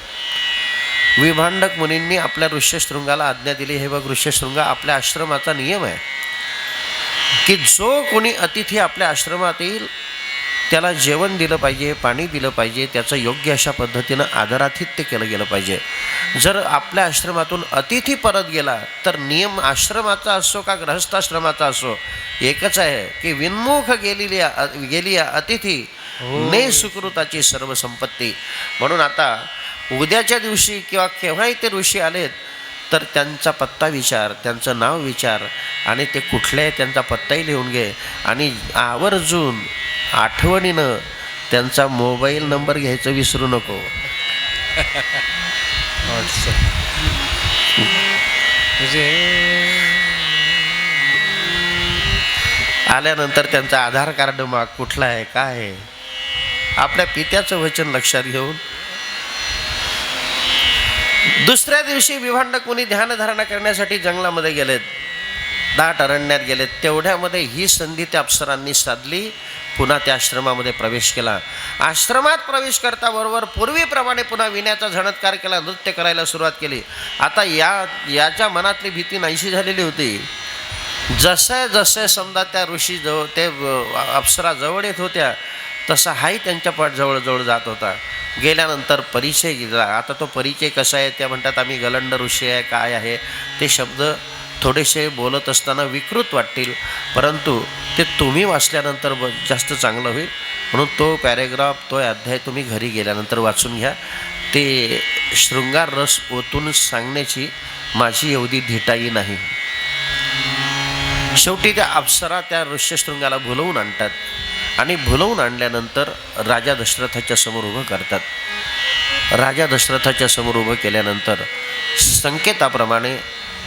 विभांडक मुनींनी आपल्या ऋष्यशृंगाला आज्ञा दिली, हे बघ ऋष्यशृंगा, आपल्या आश्रमाचा नियम आहे की जो कोणी अतिथी आपल्या आश्रमात येईल त्याला जेवण दिलं पाहिजे, पाणी दिलं पाहिजे, त्याचं योग्य अशा पद्धतीनं आदरातिथ्य केलं गेलं पाहिजे. जर आपल्या आश्रमातून अतिथी परत गेला तर नियम आश्रमाचा असो का गृहस्थाश्रमाचा असो एकच आहे की विन्मुख गेली अतिथी ने सुकृताची सर्व संपत्ती. म्हणून आता उद्याच्या दिवशी किंवा केव्हाही ते ऋषी आलेत तर त्यांचा पत्ता विचार, त्यांचं नाव विचार आणि ते कुठले त्यांचा पत्ताही लिहून घे आणि आवर्जून आठवणीनं त्यांचा मोबाईल नंबर घ्यायचं विसरू नको. आल्यानंतर त्यांचा आधार कार्ड माग, कुठला आहे काय आहे, आपल्या पित्याचं वचन लक्षात घेऊन दुसऱ्या दिवशी विभांडक मुनी ध्यानधारणा करण्यासाठी जंगलामध्ये गेलेत, दाट अरण्यात गेलेत. तेवढ्यामध्ये ही संधी त्या अप्सरांनी साधली. पुन्हा त्या आश्रमामध्ये प्रवेश केला. आश्रमात प्रवेश करता बरोबर पूर्वीप्रमाणे पुन्हा विण्याचा झणत्कार केला, नृत्य करायला सुरुवात केली. आता याच्या मनातली भीती नाहीशी झालेली होती. जसं जसं समजा त्या ऋषी जवळ ते अप्सरा जवळ येत होत्या तसा हाही त्यांच्या जवळ जात होता. गेल्यानंतर परिचय घेतला. आता तो परिचय कसा आहे, त्या म्हणतात आम्ही गलंड ऋषी आहे, काय आहे, ते शब्द थोडेसे बोलत असताना विकृत वाटतील, परंतु ते तुम्ही वाचल्यानंतर जास्त चांगलं होईल. म्हणून तो पॅरेग्राफ, तो अध्याय तुम्ही घरी गेल्यानंतर वाचून घ्या. ते शृंगार रस ओतून सांगण्याची माझी एवढी धिटाई नाही. शेवटी त्या अप्सरा त्या ऋष्यशृंगाला भुलवून आणतात आणि भुलवून आणल्यानंतर राजा दशरथाच्या समोर उभं करतात. राजा दशरथाच्या समोर उभं केल्यानंतर संकेताप्रमाणे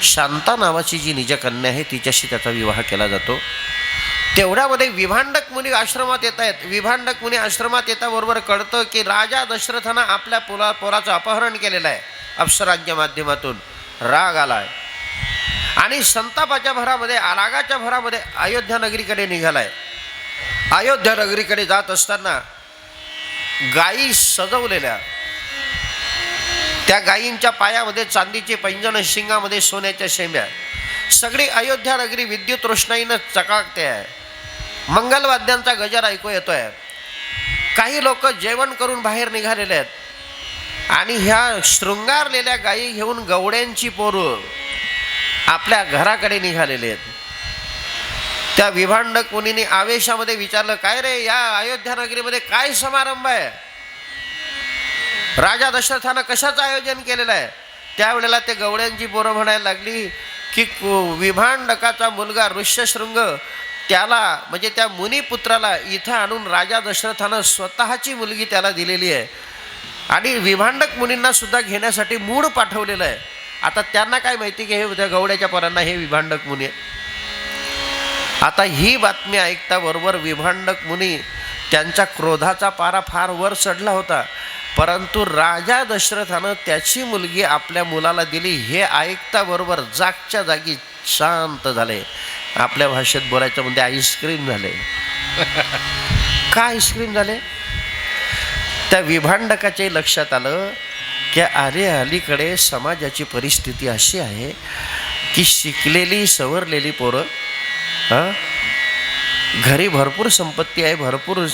शांता नावाची जी निजकन्या आहे तिच्याशी त्याचा विवाह केला जातो. तेवढ्यामध्ये विभांडक मुनी आश्रमात येत आहेत. विभांडक मुनी आश्रमात येताबरोबर कळतं की राजा दशरथानं आपल्या पोराचं अपहरण केलेलं आहे. अप्सरांच्या माध्यमातून राग आलाय आणि संतापाच्या भरामध्ये, रागाच्या भरामध्ये अयोध्या नगरीकडे निघालाय. अयोध्या नगरीकडे जात असताना गायी सजवलेल्या, त्या गायींच्या पायामध्ये चांदीचे पैंजण, शिंगामध्ये सोन्याच्या शेंब्या, सगळी अयोध्या नगरी विद्युत रोषणाईनं चकाकते आहे. मंगलवाद्यांचा गजर ऐकू येतोय. काही लोक जेवण करून बाहेर निघालेले आहेत आणि ह्या शृंगारलेल्या गायी घेऊन गवड्यांची पोरं आपल्या घराकडे निघालेले आहेत. त्या विभांडक मुनीने आवेशामध्ये विचारलं, काय रे, या अयोध्या नगरीमध्ये काय समारंभ आहे? राजा दशरथानं कशाचं आयोजन केलेलं आहे? त्यावेळेला ते गवड्यांची पोरं म्हणायला लागली की विभांडकाचा मुलगा ऋष्यशृंग, त्याला म्हणजे त्या मुनिपुत्राला इथं आणून राजा दशरथानं स्वतःची मुलगी त्याला दिलेली आहे आणि विभांडक मुनींना सुद्धा घेण्यासाठी मूळ पाठवलेलं आहे. आता त्यांना काय माहिती की हे त्या गवड्याच्या पोरांना हे विभांडक मुनी आहे. आता ही बातमी ऐकता बरोबर विभांडक मुनी, त्यांच्या क्रोधाचा पारा फार वर चढला होता, परंतु राजा दशरथानं त्याची मुलगी आपल्या मुलाला दिली हे ऐकता बरोबर जागच्या जागी शांत झाले. आपल्या भाषेत बोलायचं म्हणजे आईस्क्रीम झाले. का आईस्क्रीम झाले? त्या विभांडकाच्याही लक्षात आलं की अरे, अलीकडे समाजाची परिस्थिती अशी आहे की शिकलेली सवरलेली पोरं, घरी भरपूर संपत्ती आहे, भरपूर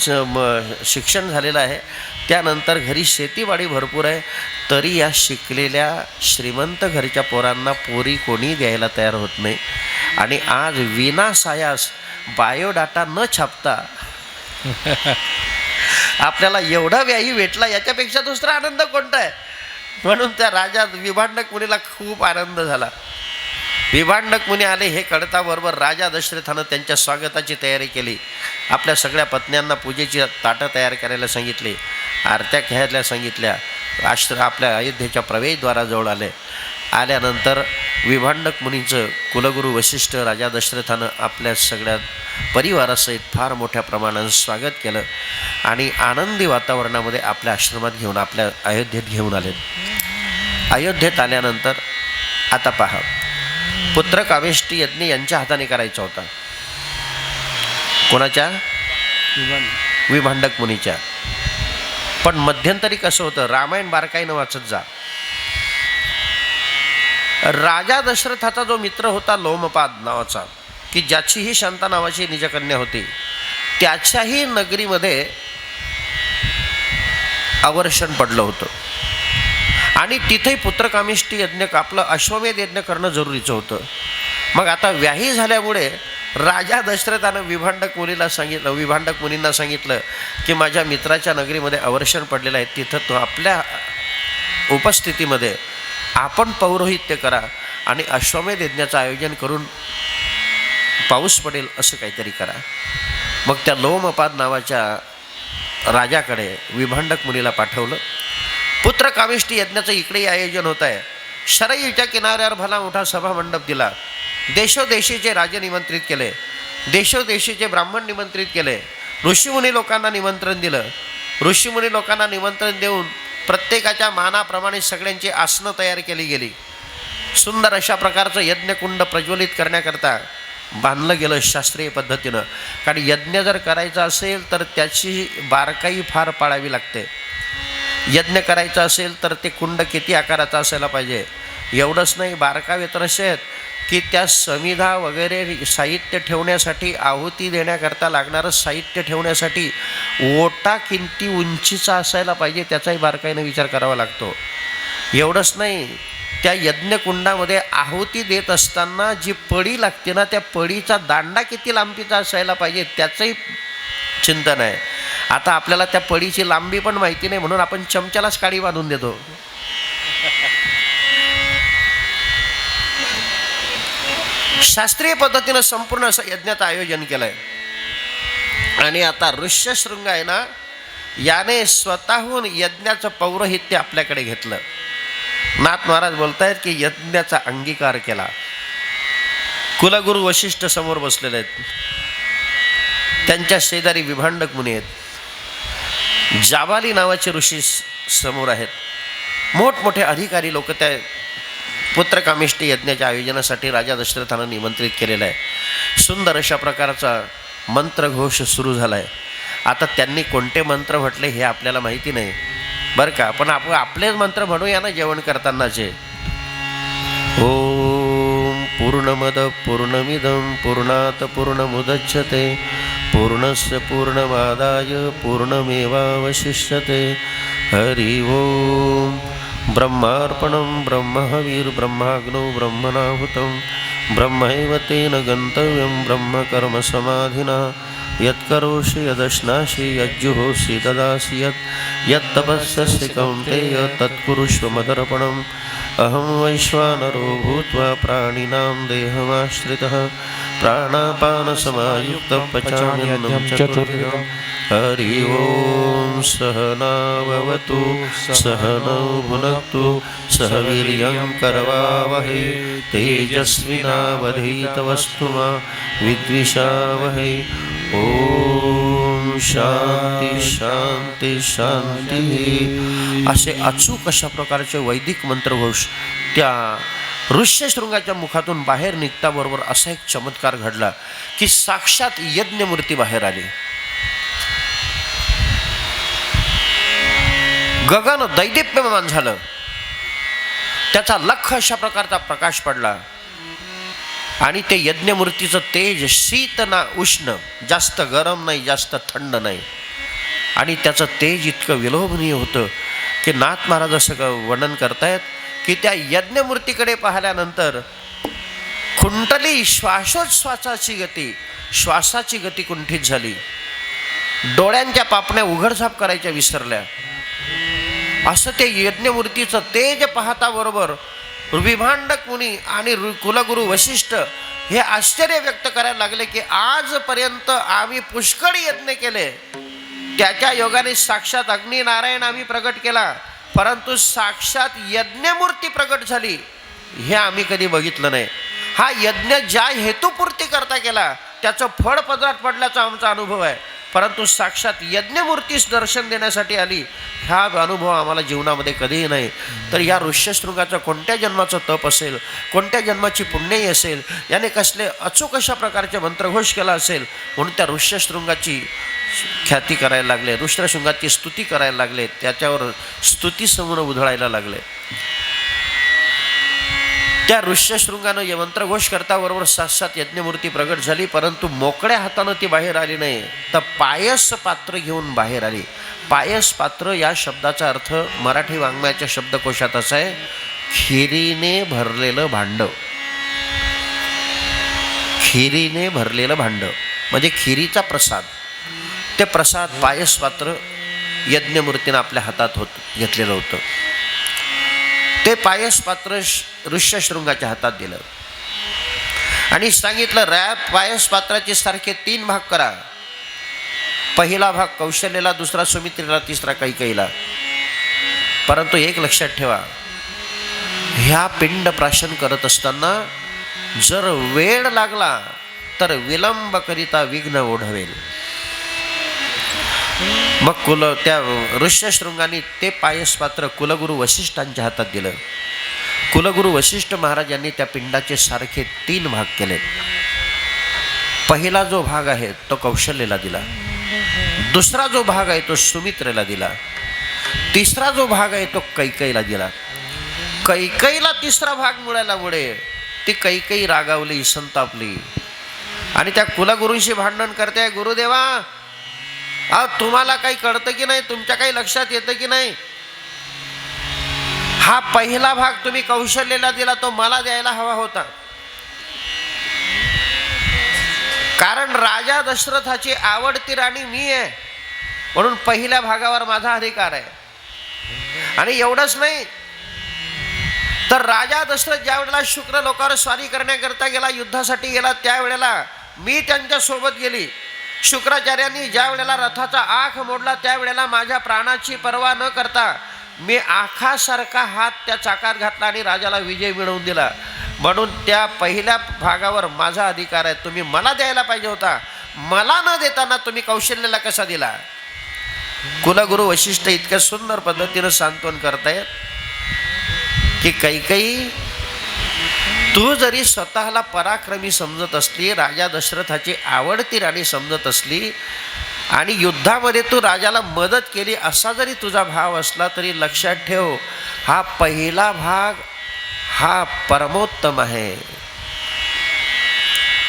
शिक्षण झालेलं आहे, त्यानंतर घरी शेतीवाडी भरपूर आहे, तरी या शिकलेल्या श्रीमंत घरच्या पोरांना पोरी कोणी द्यायला तयार होत नाही. आणि आज विनासायास बायोडाटा न छापता आपल्याला एवढा व्याही भेटला, याच्यापेक्षा दुसरा आनंद कोणता आहे? म्हणून त्या राजा विभांडक मुनीला खूप आनंद झाला. विभांडक मुनी आले हे कळता बरोबर राजा दशरथानं त्यांच्या स्वागताची तयारी केली. आपल्या सगळ्या पत्न्यांना पूजेची ताटं तयार करायला सांगितली, आरत्या घ्यायला सांगितल्या. आपल्या अयोध्येच्या प्रवेशद्वाराजवळ आल्यानंतर विभांडक मुनींचं कुलगुरू वशिष्ठ राजा दशरथानं आपल्या सगळ्या परिवारासहित फार मोठ्या प्रमाणात स्वागत केलं आणि आनंदी वातावरणामध्ये आपल्या आश्रमात घेऊन आपल्या अयोध्येत घेऊन आले. अयोध्येत आल्यानंतर आता पहा, पुत्र कावेष्टी यज्ञ यांच्या हाताने करायचा होता. कोणाच्या? विभांडक मुनीच्या. पण मध्यंतरी कसं होतं, रामायण बारकाईनं वाचत जा. राजा दशरथाचा जो मित्र होता लोमपाद नावाचा, की ज्याचीही शांता नावाची निजकन्या होती, त्याच्याही नगरीमध्ये अवर्षण पडलं होतं आणि तिथेही पुत्रकामिष्टी यज्ञ आपलं अश्वमेध यज्ञ करणं जरुरीचं होतं. मग आता व्याही झाल्यामुळे राजा दशरथानं विभांडक मुनींना सांगितलं की माझ्या मित्राच्या नगरीमध्ये अवर्षण पडलेलं आहे, तिथं तो आपल्या उपस्थितीमध्ये आपण पौरोहित्य करा आणि अश्वमेध यज्ञाचं आयोजन करून पाऊस पडेल असं काहीतरी करा. मग त्या लोमपाद नावाच्या राजाकडे विभांडक मुनीला पाठवलं. पुत्रकामिष्टी यज्ञाचं इकडेही आयोजन होत आहे. शरयूच्या किनाऱ्यावर भला मोठा सभामंडप दिला. देशोदेशीचे राजे निमंत्रित केले, देशोदेशीचे ब्राह्मण निमंत्रित केले, ऋषीमुनी लोकांना निमंत्रण दिलं. ऋषीमुनी लोकांना निमंत्रण देऊन प्रत्येकाच्या मानाप्रमाणे सगळ्यांची आसनं तयार केली गेली. सुंदर अशा प्रकारचं यज्ञकुंड प्रज्वलित करण्याकरता बांधलं गेलं शास्त्रीय पद्धतीनं. कारण यज्ञ जर करायचा असेल तर त्याची बारकाई फार पाळावी लागते. यज्ञ करायचा असेल तर ते कुंड किती आकाराचा असायला पाहिजे. एवढंच नाही, बारकावे तर असे आहेत की त्या समिधा वगैरे साहित्य ठेवण्यासाठी, आहुती देण्याकरता लागणारं साहित्य ठेवण्यासाठी ओटा किती उंचीचा असायला पाहिजे त्याचाही बारकाईनं विचार करावा लागतो. एवढंच नाही, त्या यज्ञकुंडामध्ये आहुती देत असताना जी पडी लागते ना, त्या पडीचा दांडा किती लांबीचा असायला पाहिजे त्याचंही चिंतन आहे. आता आपल्याला त्या पडीची लांबी पण माहिती नाही म्हणून आपण चमच्यालाच काडी बांधून देतो. शास्त्रीय पद्धतीनं संपूर्ण असं यज्ञाचं आयोजन केलं आहे. आणि आता ऋष्यशृंग आहे ना, याने स्वतःहून यज्ञाचं पौरोहित्य आपल्याकडे घेतलं. नाथ महाराज बोलतायत की यज्ञाचा अंगीकार केला. कुलगुरू वशिष्ठ समोर बसलेले आहेत, त्यांच्या शेजारी विभांडक मुनी आहेत, जाबाली नावाचे ऋषी समोर आहेत. मोठमोठे अधिकारी लोक त्या पुत्रकामिष्टी यज्ञाच्या आयोजनासाठी राजा दशरथानं निमंत्रित केलेलं आहे. सुंदर अशा प्रकारचा मंत्रघोष सुरू झाला आहे. आता त्यांनी कोणते मंत्र म्हटले हे आपल्याला माहिती नाही बरं का, पण आपण आपलेच मंत्र म्हणूया ना जेवण करतानाचे. ओम पूर्णमद पूर्णमिदं पूर्णात पूर्णमुदच्यते पूर्णस्य पूर्णमादाय पूर्णमेवावशिष्यते. हरि ओम. ब्रह्मार्पणं ब्रह्महविर्ब्रह्माग्नौ ब्रह्मणाहुतं ब्रह्मैव तेन गन्तव्यं ब्रह्मकर्मसमाधिना. यत्करोषि यदश्नासि यज्जुहोषि ददासि यत्तपस्यसि कौन्तेय तत्कुरुष्व मदर्पणम्. अहं वैश्वानरो भूत्वा प्राणिनां देहमाश्रितः प्राणापानसमायुक्तः पचाम्यन्नं चतुर्विधम्. हरि ओम. सहनाववतु सहनौ भुनक्तु सह वीर्यं करवावहै तेजस्विनावधीतमस्तु मा विद्विषावहै. ओम शांती शांती शांती. असे अचूक अशा प्रकारचे वैदिक मंत्रघोष त्या ऋष्यशृंगाच्या मुखातून बाहेर निघताबरोबर असा एक चमत्कार घडला की साक्षात यज्ञमूर्ती बाहेर आली. गगन दैदिप्यमान झालं, त्याचा लख अशा प्रकारचा प्रकाश पडला आणि ते यज्ञमूर्तीचं तेज शीत ना उष्ण, जास्त गरम नाही जास्त थंड नाही, आणि त्याचं तेज इतकं विलोभनीय होतं की नाथ महाराज असं वर्णन करतायत की त्या यज्ञमूर्तीकडे पाहिल्यानंतर कुंडली श्वासाची गती कुंठित झाली. डोळ्यांच्या पापण्या उघडझाप करायच्या विसरल्या. असं ते यज्ञमूर्तीचं तेज पाहता बरोबर विभांडक मुनी आणि कुलगुरू वशिष्ठ हे आश्चर्य व्यक्त करायला लागले की आजपर्यंत आम्ही पुष्कळ यज्ञ केले, त्याच्या योगाने साक्षात अग्निनारायण आम्ही प्रगट केला, परंतु साक्षात यज्ञमूर्ती प्रगट झाली हे आम्ही कधी बघितलं नाही. हा यज्ञ ज्या हेतुपूर्ती करता केला त्याचं फळ पदरात पडल्याचा आमचा अनुभव आहे, परंतु साक्षात यज्ञमूर्तीस दर्शन देण्यासाठी आली हा अनुभव आम्हाला जीवनामध्ये कधीही नाही. तर या ऋष्यशृंगाचं कोणत्या जन्माचं तप असेल, कोणत्या जन्माची पुण्यही असेल, याने कसले अचूक अशा प्रकारचे मंत्रघोष केला असेल म्हणून त्या ऋष्यशृंगाची ख्याती करायला लागले, ऋष्यशृंगाची स्तुती करायला लागले, त्याच्यावर स्तुती समूह उधळायला लागले. त्या ऋष्यशृंगानं यमंत्रघोष करता बरोबर 7 यज्ञमूर्ती प्रगट झाली, परंतु मोकळ्या हातानं ती बाहेर आली नाही, तर पायस पात्र घेऊन बाहेर आली. पायस पात्र या शब्दाचा अर्थ मराठी वाङ्मयाच्या शब्दकोशात असा आहे, खिरीने भरलेलं भांड. खिरीने भरलेलं भांड म्हणजे खिरीचा प्रसाद. ते प्रसाद पायस पात्र यज्ञमूर्तीनं आपल्या हातात घेतलेलं होतं. ते पायस पात्र ऋष्यशृंगाच्या हातात दिलं आणि सांगितलं, पायस पात्राचे सारखे 3 भाग करा. पहिला भाग कौशल्याला, दुसरा सुमित्रेला, तिसरा कैकेयीला. परंतु एक लक्षात ठेवा, ह्या पिंड प्राशन करत असताना जर वेळ लागला तर विलंब करिता विघ्न ओढवेल. मग त्या ऋष्यशृंगाने ते पायस पात्र कुलगुरू वसिष्ठांच्या हातात दिलं. कुलगुरू वसिष्ठ महाराजांनी त्या पिंडाचे सारखे 3 भाग केले. पहिला जो भाग आहे तो कौशल्याला दिला, दुसरा जो भाग आहे तो सुमित्रेला दिला, तिसरा जो भाग आहे तो कैकेयीला दिला. कैकेयीला तिसरा भाग मिळाल्यामुळे ती कैकेयी रागावली, संतापली आणि त्या कुलगुरूंशी भांडण करते, गुरुदेवा तुम्हाला काही कळतं की नाही, तुमच्या काही लक्षात येतं की नाही, हा पहिला भाग तुम्ही कौशल्याला दिला तो मला द्यायला हवा होता. कारण राजा दशरथाची आवडती राणी मी आहे, म्हणून पहिल्या भागावर माझा अधिकार आहे. आणि एवढंच नाही तर राजा दशरथ ज्या वेळेला शुक्र लोकावर स्वारी करण्याकरता गेला, युद्धासाठी गेला, त्यावेळेला मी त्यांच्या सोबत गेली. शुक्राचार्यांनी ज्या वेळेला रथाचा आख मोडला त्यावेळेला माझ्या प्राणाची पर्वा न करता मी आखासारखा हात त्या चाकात घातला आणि राजाला विजय मिळवून दिला. म्हणून त्या पहिल्या भागावर माझा अधिकार आहे, तुम्ही मला द्यायला पाहिजे होता. मला न देताना तुम्ही कौशल्याला कसा दिला? कुलगुरू वशिष्ठ इतक्या सुंदर पद्धतीनं सांत्वन करतायत की कैकेयी, तू जरी स्वतःला पराक्रमी समजत असली, राजा दशरथाची आवडती राणी समजत असली आणि युद्धामध्ये तू राजाला मदत केली असा जरी तुझा भाव असला, तरी लक्षात ठेव, हा पहिला भाग हा परमोत्तम आहे.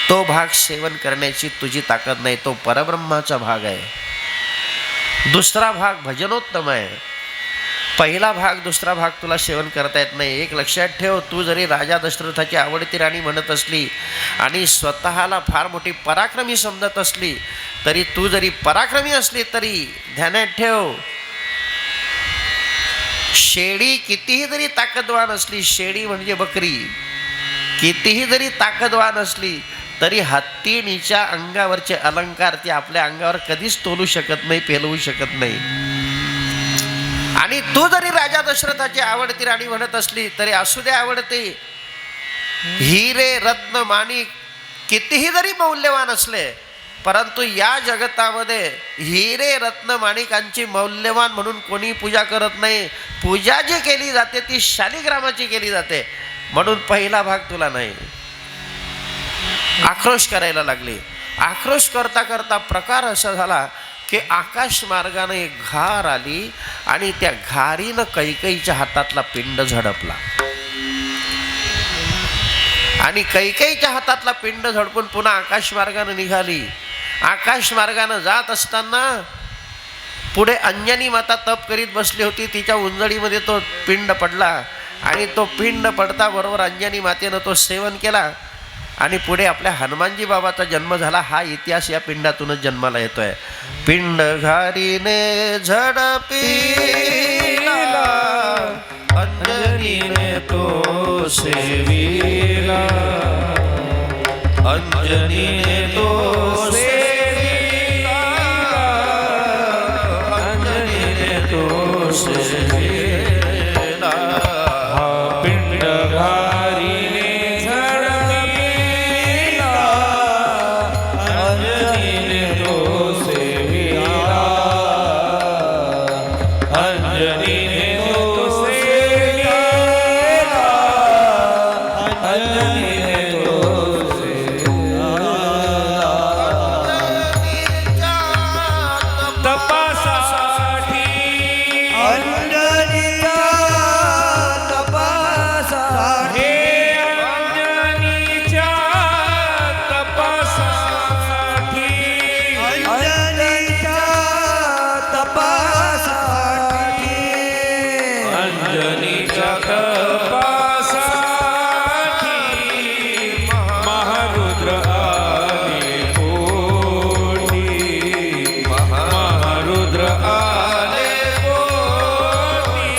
तो भाग सेवन करण्याची तुझी ताकद नाही, तो परब्रह्माचा भाग आहे. दुसरा भाग भजनोत्तम आहे. पहिला भाग दुसरा भाग तुला सेवन करता येत नाही. एक लक्षात ठेव, तू जरी राजा दशरथाची आवडती राणी म्हणत असली आणि स्वतःला फार मोठी पराक्रमी समजत असली, तरी तू जरी पराक्रमी असली तरी ध्यानात ठेव, शेळी कितीही जरी ताकदवान असली, शेळी म्हणजे बकरी, कितीही जरी ताकदवान असली तरी हत्तीणीच्या अंगावरचे अलंकार ती आपल्या अंगावर कधीच तोलू शकत नाही, पेलवू शकत नाही. आणि तू जरी राजा दशरथाची आवडती राणी म्हणत असली तरी असू दे आवडते, हिरे रत्न माणिक कितीही जरी मौल्यवान असले, परंतु या जगतामध्ये हिरे रत्न माणिकांची मौल्यवान म्हणून कोणी पूजा करत नाही. पूजा जी केली जाते ती शालिग्रामाची केली जाते. म्हणून पहिला भाग तुला नाही. आक्रोश करायला लागली. आक्रोश करता करता प्रकार असा झाला की आकाश मार्गाने एक घार आली आणि त्या घारीनं कैकेयीच्या हातातला पिंड झडपला आणि कैकेयीच्या हातातला पिंड झडपून पुन्हा आकाश मार्गाने निघाली. आकाश मार्गाने जात असताना पुढे अंजनी माता तप करीत बसली होती. तिच्या उंजळीमध्ये तो पिंड पडला आणि तो पिंड पडता बरोबर अंजनी मातेनं तो सेवन केला आणि पुढे आपल्या हनुमानजी बाबाचा जन्म झाला. हा इतिहास या पिंडातूनच जन्माला येतोय. पिंड घारीने झडपिला, अंजनीने तो सेविला, अंजनीने तो सेविला, अंजनीने तो सेविला. पिंड घारीने अंजनीच्या तपासाठी महारुद्र आले पोटी महारुद्र आले पोटी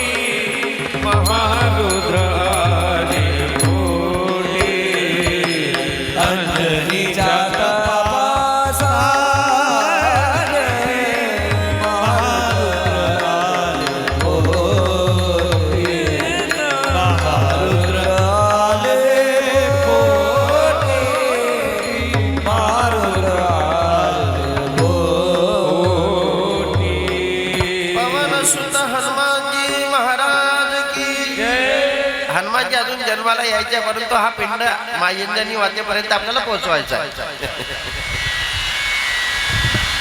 महारुद्र आले पोटी अंजनीच्या हनुमानजी अजून जन्माला यायचे, परंतु हा पिंड मायंजनी वाटेपर्यंत आपल्याला पोहोचवायचा आहे.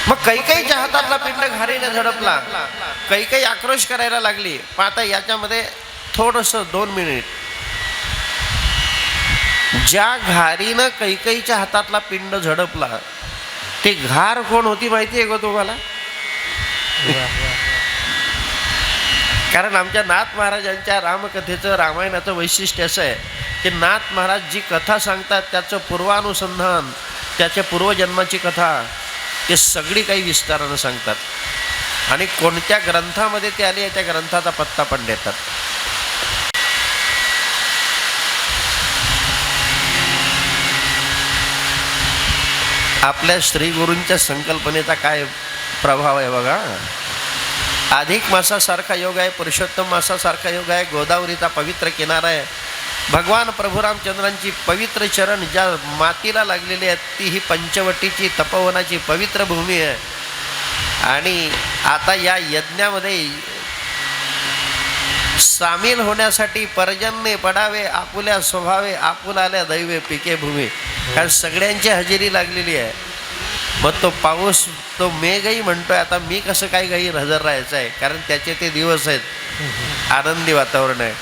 मग कैकेयीच्या हातातला पिंड घारीने झडपला. कैकेयी आक्रोश करायला लागली. पण आता याच्यामध्ये थोडस 2 मिनिट. ज्या घारीनं कैकेयीच्या हातातला पिंड झडपला ते घार कोण होती माहिती आहे का तुम्हाला? कारण आमच्या नाथ महाराजांच्या रामकथेचं रामायणाचं वैशिष्ट्य असं आहे की नाथ महाराज जी कथा सांगतात त्याचं पूर्वानुसंधान, त्याच्या पूर्वजन्माची कथा ते सगळी काही विस्तारानं सांगतात आणि कोणत्या ग्रंथामध्ये ते आली आहे त्या ग्रंथाचा पत्ता पण देतात. आपल्या श्रीगुरूंच्या संकल्पनेचा काय प्रभाव आहे बघा. अधिक मासासारखा योग आहे, पुरुषोत्तम मासासारखा योग आहे, गोदावरीचा पवित्र किनारा आहे, भगवान प्रभू रामचंद्रांची पवित्र चरण ज्या मातीला लागलेली आहेत ती ही पंचवटीची तपोवनाची पवित्र भूमी आहे. आणि आता या यज्ञामध्ये सामील होण्यासाठी पर्जन्य पडावे आपुल्या स्वभावे आपुलाल्या दैवे पिके भूमी, कारण सगळ्यांची हजेरी लागलेली आहे. मग तो पाऊस तो मेघही म्हणतोय आता मी कसं काय काही हजर राहायचं आहे, कारण त्याचे ते दिवस आहेत, आनंदी वातावरण आहे.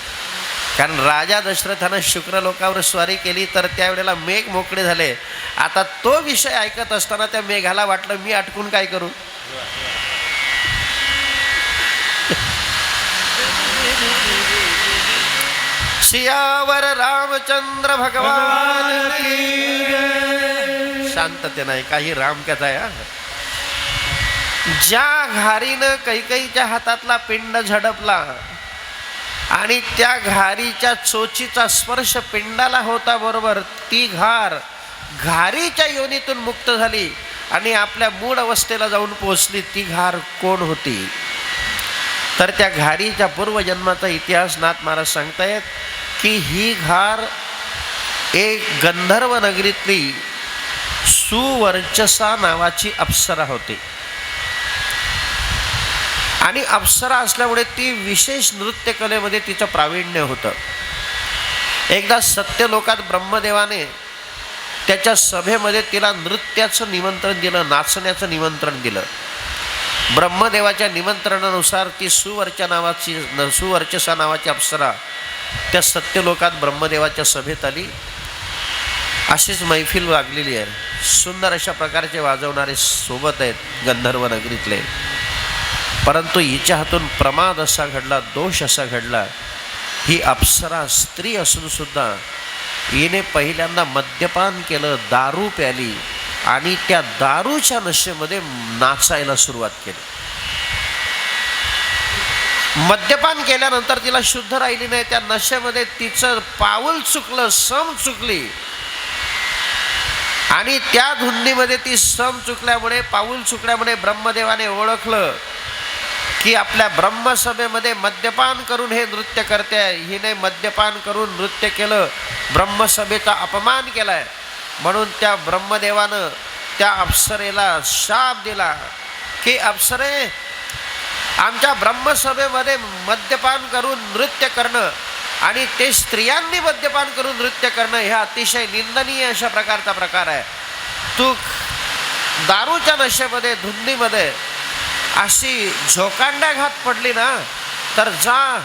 कारण राजा दशरथानं शुक्रलोकावर स्वारी केली तर त्यावेळेला मेघ मोकळे झाले. आता तो विषय ऐकत असताना त्या मेघाला वाटलं मी अटकून काय करू. सियावर रामचंद्र भगवान की जय. शांतते नाही काही रामकथा आहे. ज्या घारीनं कैकेयीच्या हातातला पिंड झडपला आणि त्या घारीच्या चोचीचा स्पर्श पिंडाला होता बरोबर ती घारीच्या योनीतून मुक्त झाली आणि आपल्या मूळ अवस्थेला जाऊन पोहोचली. ती घार कोण होती तर त्या घारीच्या पूर्वजन्माचा इतिहास नाथ महाराज सांगतायत की ही घार एक गंधर्व नगरीतली सुवर्चसा नावाची अप्सरा होती आणि अप्सरा असल्यामुळे ती विशेष नृत्यकलेमध्ये तिचं प्रावीण्य होतं. एकदा सत्यलोकात ब्रह्मदेवाने त्याच्या सभेमध्ये तिला नृत्याचं निमंत्रण दिलं, नाचण्याचं निमंत्रण दिलं. ब्रह्मदेवाच्या निमंत्रणानुसार ती सुवर्चसा नावाची अप्सरा त्या सत्यलोकात ब्रह्मदेवाच्या सभेत आली. अशीच मैफिल लागलेली आहे. सुंदर अशा प्रकारचे वाजवणारे सोबत आहेत गंधर्व नगरीतले. परंतु हिच्या हातून प्रमाद असा घडला, दोष असा घडला. ही अप्सरा स्त्री असून सुद्धा हिने पहिल्यांदा मद्यपान केलं, दारू प्याली आणि त्या दारूच्या नशेमध्ये नाचायला सुरुवात केली. मद्यपान केल्यानंतर तिला शुद्ध राहिली नाही. त्या नशेमध्ये तिचं पाऊल चुकलं, सम चुकली आणि त्या धुंदीमध्ये ती सम चुकल्यामुळे, पाऊल चुकल्यामुळे ब्रह्मदेवाने ओळखलं की आपल्या ब्रह्मसभेमध्ये मद्यपान करून हे नृत्य करते आहे. हिने मद्यपान करून नृत्य केलं, ब्रह्मसभेचा अपमान केलाय. म्हणून त्या ब्रह्मदेवानं त्या अप्सरेला शाप दिला की अप्सरे, आमच्या ब्रह्मसभेमध्ये मद्यपान करून नृत्य करणं आणि ते स्त्रियांनी मद्यपान करून नृत्य करणं हे अतिशय निंदनीय अशा प्रकारचा प्रकार आहे. तू दारूच्या नशेमध्ये, धुंदीमध्ये अशी झोकांड्या घात पडली ना तर जा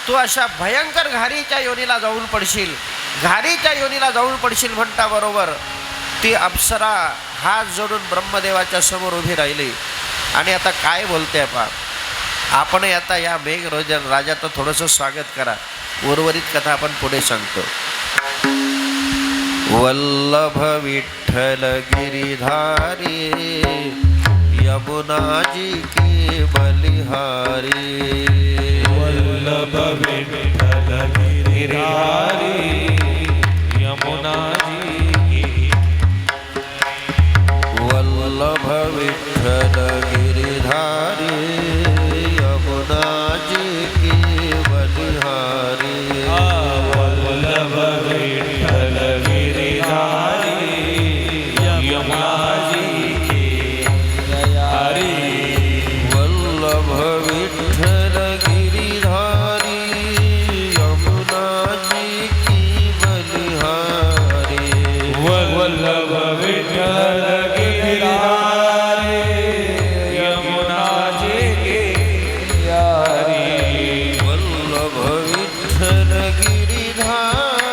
तू अशा भयंकर घारीच्या योनीला जाऊन पडशील. घारीच्या योनीला जाऊन पडशील म्हणता बरोबर ती अप्सरा हात जोडून ब्रह्मदेवाच्या समोर उभी राहिली आणि आता काय बोलते पा. आपण आता या मेघ राजाचं थोडंसं स्वागत करा. उर्वरित कथा आपण पुढे सांगतो. वल्लभ विठ्ठल गिरिधारी यमुनाजी की बलिहारी. वल्लभ विठ्ठल गिरिधारी यमुनाजी की. वल्लभ विठ्ठल गिरिधारी यमुनाजी की बलिहारी. वल्लभ विठ्ठल गिरिधारी यमुनाजी की हरी. वल्लभ विठ्ठल गिरिधारी यमुनाजी की बलिहारी. वल्लभ विठ्ठल गिरिधारी यमुनाजी की हरी. वल्लभ विठ्ठल गिरिधारी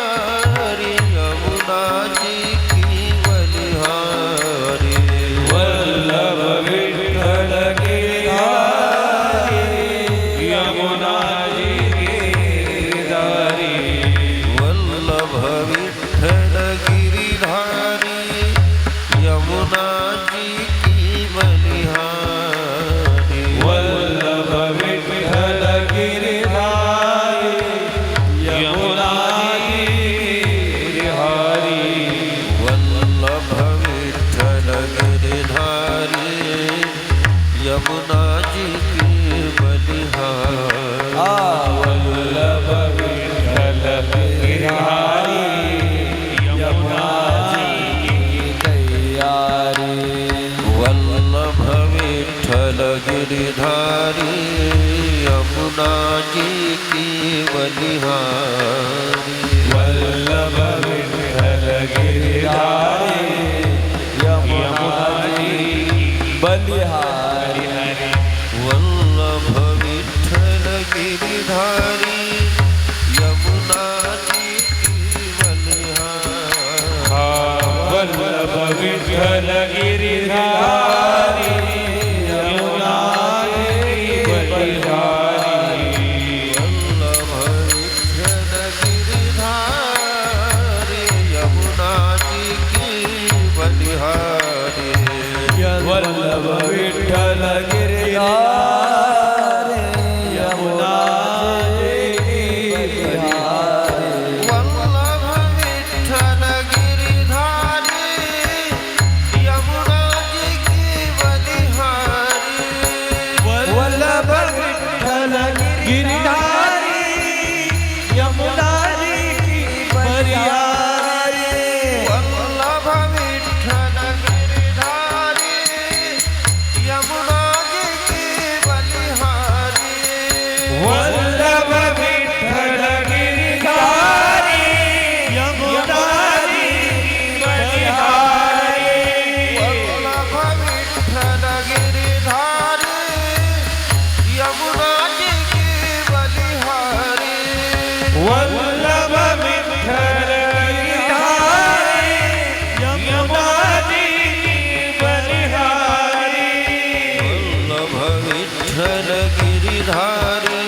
यमुनाजी की बलिहारी. वल्लभ विठ्ठल गिरिधारी यमुनाजी की हरी. वल्लभ विठ्ठल गिरिधारी यमुनाजी की बलिहारी. वल्लभ विठ्ठल गिरिधारी यमुनाजी की हरी. वल्लभ विठ्ठल गिरिधारी यमुनाजी की बलिहारी. वल्लभ विठ्ठल गिरिधारी यमुनाजी की तैयारी. वल्लभ विठ्ठल गिरिधारी यमुनाजी की बलिहारी. वल्लभ विठ्ठल गिरिधारी यमुनाजी की बलिहारी. वल्लभ विठ्ठल गिरिधारी यमुनाजी की बलिहारी. वल्लभ विठ्ठल गिरिधारी यमुनाजी की बलिहारी. वल्लभ विठ्ठल गिरिधारी यमुनाजी की बलिहारी. वल्लभ विठ्ठल गिरिधारी यमुनाजी की बलिहारी. वल्लभ विठ्ठल गिरिधारी यमुनाजी की बलिहारी. वल्लभ विठ्ठल गिरिधारी यमुनाजी की बलिहारी. वल्लभ विठ्ठल गिरिधारी यमुनाजी की बलिहारी. वल्लभ विठ्ठल गिरिधारी यमुनाजी की बलिहारी. वल्लभ विठ्ठल गिरिधारी यमुनाजी की बलिहारी. वल्लभ विठ्ठल गिरिधारी यमुनाजी की बलिहारी. वल्लभ विठ्ठल गिरिधारी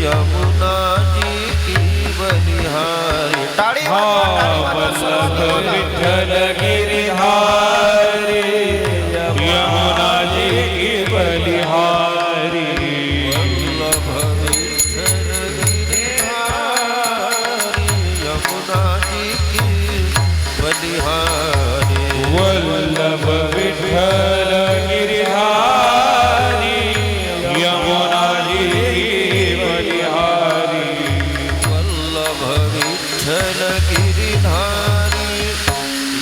यमुनाजी की बलिहारी. टाळी वाजवा, टाळी वाजवा, वल्लभ सर्वांना. विठ्ठल गिरिधारी यमुनाजी की बलिहारी. वल्लभ विठ्ठल गिरिधारी यमुनाजी की बलिहारी. वल्लभ विठ्ठल गिरिधारी यमुनाजी की बलिहारी. वल्लभ विठ्ठल गिरिधारी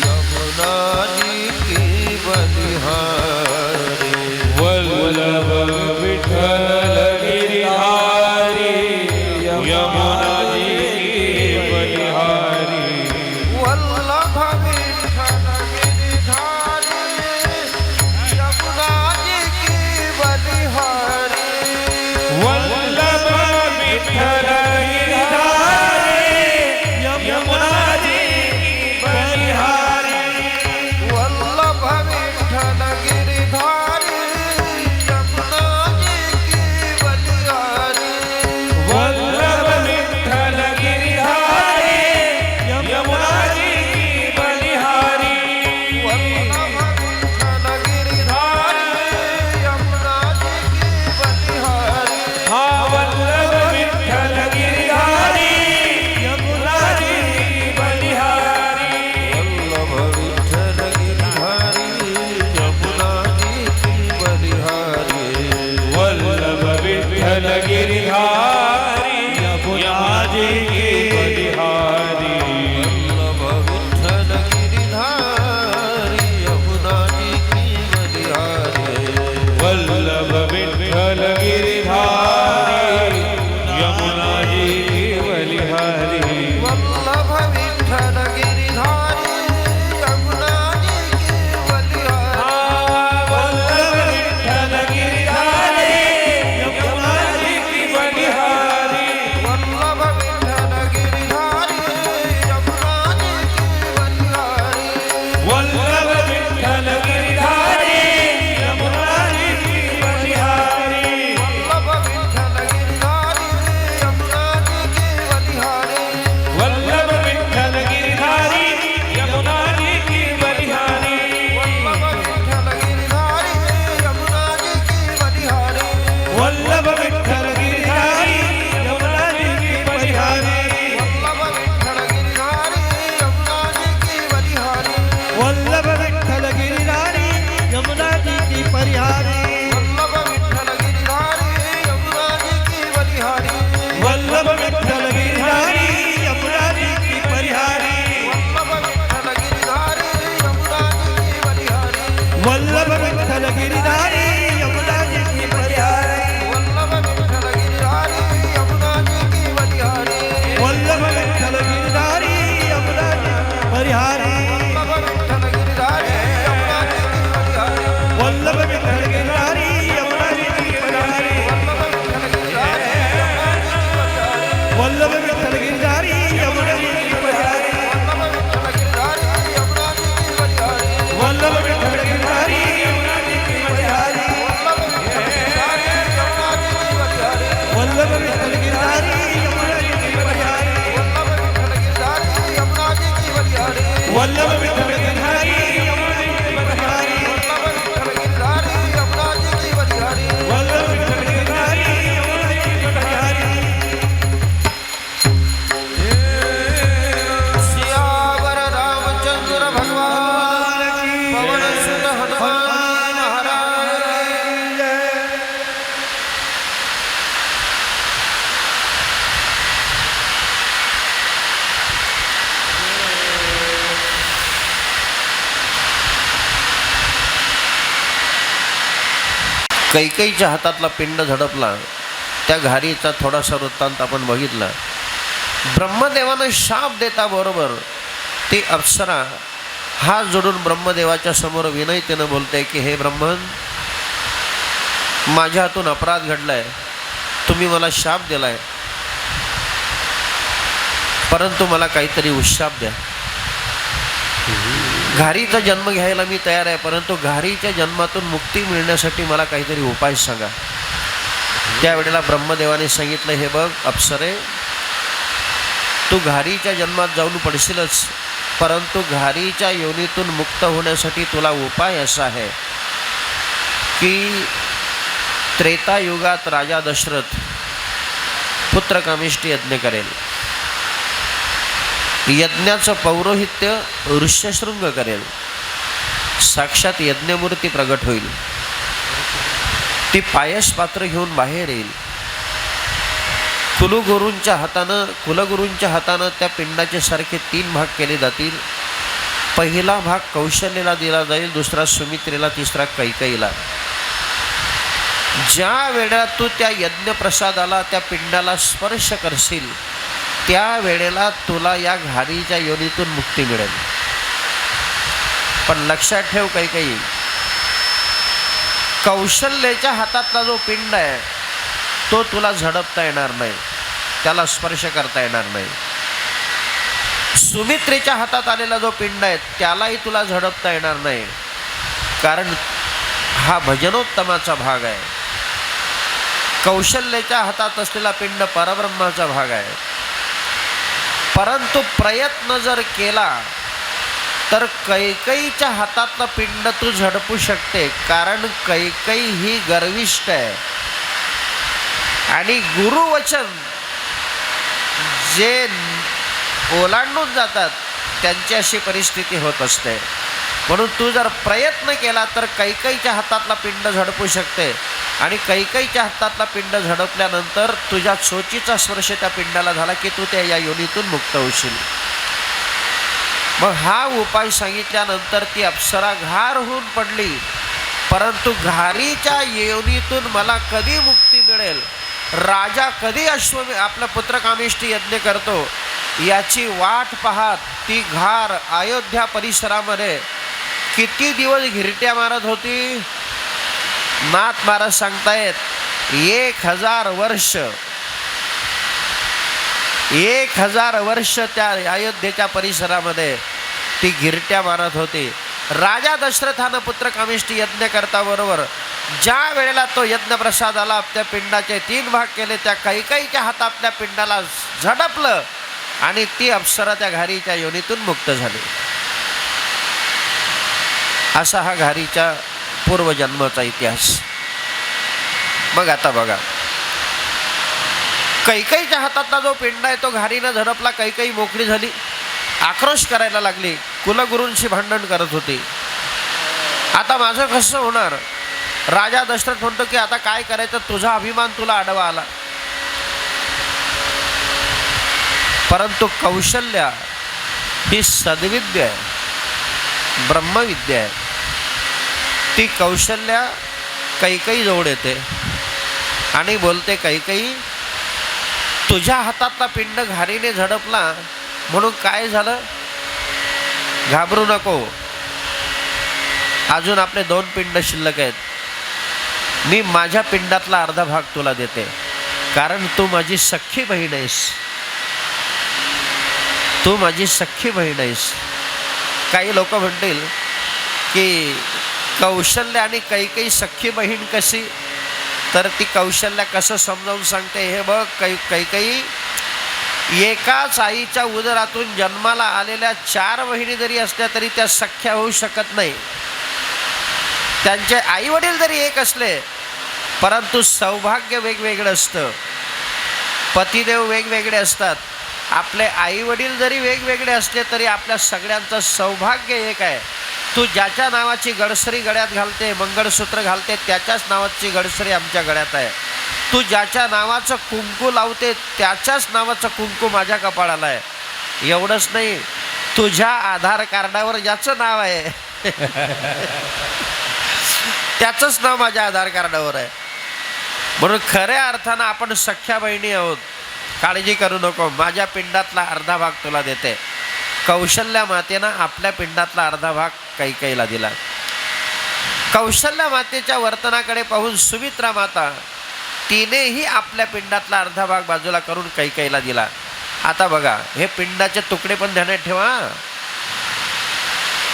यमुनाजी की बलिहारी. वल्लभ विठ्ठल गिरिधारी यमुनाजी की बलिहारी. वल्लभ विठ्ठल गिरिधारी यमुनाजी की बलिहारी. वल्लभ विठ्ठल गिरिधारी यमुनाजी की बलिहारी. वल्लभ विठ्ठल गिरिधारी यमुनाजी की यमुनाजी की बलिहारी वल्लभ विठ्ठल गिरिधारी यमुनाजी की बलिहारी वल्लभ विठ्ठल गिरिधारी यमुनाजी की बलिहारी वल्लभ विठ्ठल गिरिधारी यमुनाजी की बलिहारी वल्लभ विठ्ठल गिरिधारी यमुनाजी की बलिहारी वल्लभ विठ्ठल गिरिधारी वल्लभ विठ्ठल गिरिधारी यमुनाजी की बलिहारी वल्लभ विठ्ठल गिरिधारी यमुनाजी की बलिहारी वल्लभ विठ्ठल गिरिधारी यमुनाजी की बलिहारी वल्लभ विठ्ठल गिरिधारी यमुनाजी की बलिहारी वल्लभ विठ्ठल गिरिधारी यमुनाजी की बलिहारी वल्लभ विठ्ठल गिरिधारी यमुनाजी की बलिहारी वल्लभ विठ्ठल गिरिधारी यमुनाजी की बलिहारी वल्लभ विठ्ठल गिरिधारी यमुनाजी की बलिहारी वल्लभ विठ्ठल गिरिधारी यमुनाजी की बलिहारी वल्लभ विठ्ठल गिरिधारी यमुनाजी की बलिहारी वल्लभ विठ्ठल गिरिधारी यमुनाजी की बलिहारी वल्लभ विठ्ठल गिरिधारी यमुनाजी की बलिहारी वल्लभ विठ्ठल गिरिधारी यमुनाजी की बलिहारी वल्लभ विठ्ठल गिरिधारी यमुनाजी की बलिहारी वल्लभ विठ्ठल गिरिधारी यमुनाजी की बलिहारी वल्लभ विठ्ठल गिरिधारी यमुनाजी की बलिहारी सियावर रामचंद्र भगवान की पवन सुत हनुमान महाराज की जय। कैकेयीच्या हातातला पिंड झडपला त्या घारीचा थोडासा वृत्तांत आपण बघितला. ब्रह्मदेवानं शाप देता बरोबर ती अप्सरा हात जोडून ब्रह्मदेवाच्या समोर विनयतेनं बोलते की हे ब्रह्मन, माझ्या हातून अपराध घडलाय, तुम्ही मला शाप दिलाय, परंतु मला काहीतरी उशाप द्या. घारीचा जन्म घ्यायला मी तयार आहे, परंतु घारीच्या जन्मातून मुक्ती मिळण्यासाठी मला काहीतरी उपाय सांगा. त्यावेळेला ब्रह्मदेवाने सांगितलं, हे बघ अप्सरे, तू घारीच्या जन्मात जाऊन पडशीलच, परंतु घारीच्या योनीतून मुक्त होण्यासाठी तुला उपाय असा आहे की त्रेतायुगात राजा दशरथ पुत्रकामिष्टी यज्ञ करेल. यज्ञाचं पौरोहित्य ऋष्यशृंग करेल. साक्षात यज्ञमूर्ती प्रगट होईल. ती पायस पात्र घेऊन बाहेर येईल. कुलगुरूंच्या हातानं त्या पिंडाचे सारखे 3 भाग केले जातील. पहिला भाग कौशल्याला दिला जाईल, दुसरा सुमित्रेला, तिसरा कैकेयीला. ज्या वेळेला तू त्या यज्ञप्रसादाला, त्या पिंडाला स्पर्श करशील, त्या वेळेला तुला या घारीच्या योनीतून मुक्ती मिळेल. पण लक्षात ठेव कैकेयी, कौशल्याच्या हातातला जो पिंड आहे तो तुला झडपता येणार नाही, त्याला स्पर्श करता येणार नाही. सुमित्रेच्या हातात आलेला जो पिंड आहे त्यालाही तुला झडपता येणार नाही, कारण हा भजनोत्तमाचा भाग आहे. कौशल्याच्या हातात असलेला पिंड परब्रह्माचा भाग आहे. परंतु प्रयत्न जर केला तर कैकेयीच्या हातातलं पिंड तू झडपू शकते, कारण कैकेयी ही गर्विष्ठ आहे आणि गुरुवचन जे ओलांडून जातात त्यांची अशी परिस्थिती होत असते. म्हणून तू जर प्रयत्न केला तर कैकेयीच्या हातातला पिंड झडपू शकते, आणि कैकईच्या हातातला पिंड झडपल्यानंतर तुझ्या चोचीचा स्पर्श त्या पिंडाला झाला की तू त्या या योनीतून मुक्त होशील. मग हा उपाय सांगितल्यानंतर ती अप्सरा घार होऊन पडली. परंतु घारीच्या योनीतून मला कधी मुक्ती मिळेल, राजा कधी आपला पुत्रकामेष्टी यज्ञ करतो, याची वाट पाहत ती घार अयोध्या परिसरामध्ये किती दिवस घिरट्या मारत होती. नाथ महाराज सांगतायत 1000 वर्ष, 1000 वर्ष त्या अयोध्येच्या परिसरामध्ये ती घिरट्या मारत होती. राजा दशरथानं पुत्रकामेष्टी यज्ञ करता बरोबर ज्या वेळेला तो यज्ञ प्रसाद आला, त्या पिंडाचे 3 भाग केले, त्या कैकईच्या हातात त्या पिंडाला झडपलं आणि ती अप्सरा त्या घारीच्या योनीतून मुक्त झाली. असा हा घारीच्या पूर्वजन्माचा इतिहास. मग आता बघा, कैकईच्या हातातला जो पिंड आहे तो घारीनं झडपला, कैकई मोकळी झाली, आक्रोश करायला लागली, कुलगुरूंशी भांडण करत होती. आता माझं कसं होणार? राजा दशरथ म्हणतो की आता काय करायचं, तुझा अभिमान तुला आडवा आला. परंतु कौशल्या ही सद्विद्या आहे, ब्रह्मविद्या आहे. ती कौशल्या कैकई जवळ येते आणि बोलते, कैकई तुझ्या हातातला पिंड घारीने झडपला म्हणून काय झालं, घाबरू नको, अजून आपले 2 पिंड शिल्लक आहेत. मी माझ्या पिंडातला अर्धा भाग तुला देते, कारण तू माझी सख्खी बहीण आहेस, तू माझी सख्खी बहीण आहेस. काही लोक म्हणतील की कौशल्य आणि कैकई सख्खी बहीण कशी, तर ती कौशल्य कसं समजावून सांगते हे बघ. कैकई एकाच आईच्या उदरातून जन्माला आलेल्या 4 बहिणी जरी असल्या तरी त्या सख्या होऊ शकत नाही. त्यांचे आई वडील जरी एक असले, परंतु सौभाग्य वेगवेगळं असतं, पतिदेव वेगवेगळे असतात. आपले आई वडील जरी वेगवेगळे असले तरी आपल्या सगळ्यांचं सौभाग्य एक आहे. तू ज्याच्या नावाची गडसरी गळ्यात घालते, मंगळसूत्र घालते, त्याच्याच नावाची गडसरी आमच्या गळ्यात आहे. तू ज्याच्या नावाचं कुंकू लावते, त्याच्याच नावाचं कुंकू माझ्या कपाळाला आहे. एवढंच नाही, तुझ्या आधार कार्डावर ज्याचं नाव आहे त्याचंच नाव माझ्या आधार कार्डावर आहे. म्हणून खऱ्या अर्थानं आपण सख्या बहिणी आहोत. काळजी करू नको, माझ्या पिंडातला अर्धा भाग तुला देते. कौशल्या मातेनं आपल्या पिंडातला अर्धा भाग कैकईला दिला. कौशल्या मातेच्या वर्तनाकडे पाहून सुमित्रा माता तिनेही आपल्या पिंडातला अर्धा भाग बाजूला करून कैकईला दिला. आता बघा, हे पिंडाचे तुकडे पण ध्यानात ठेवा,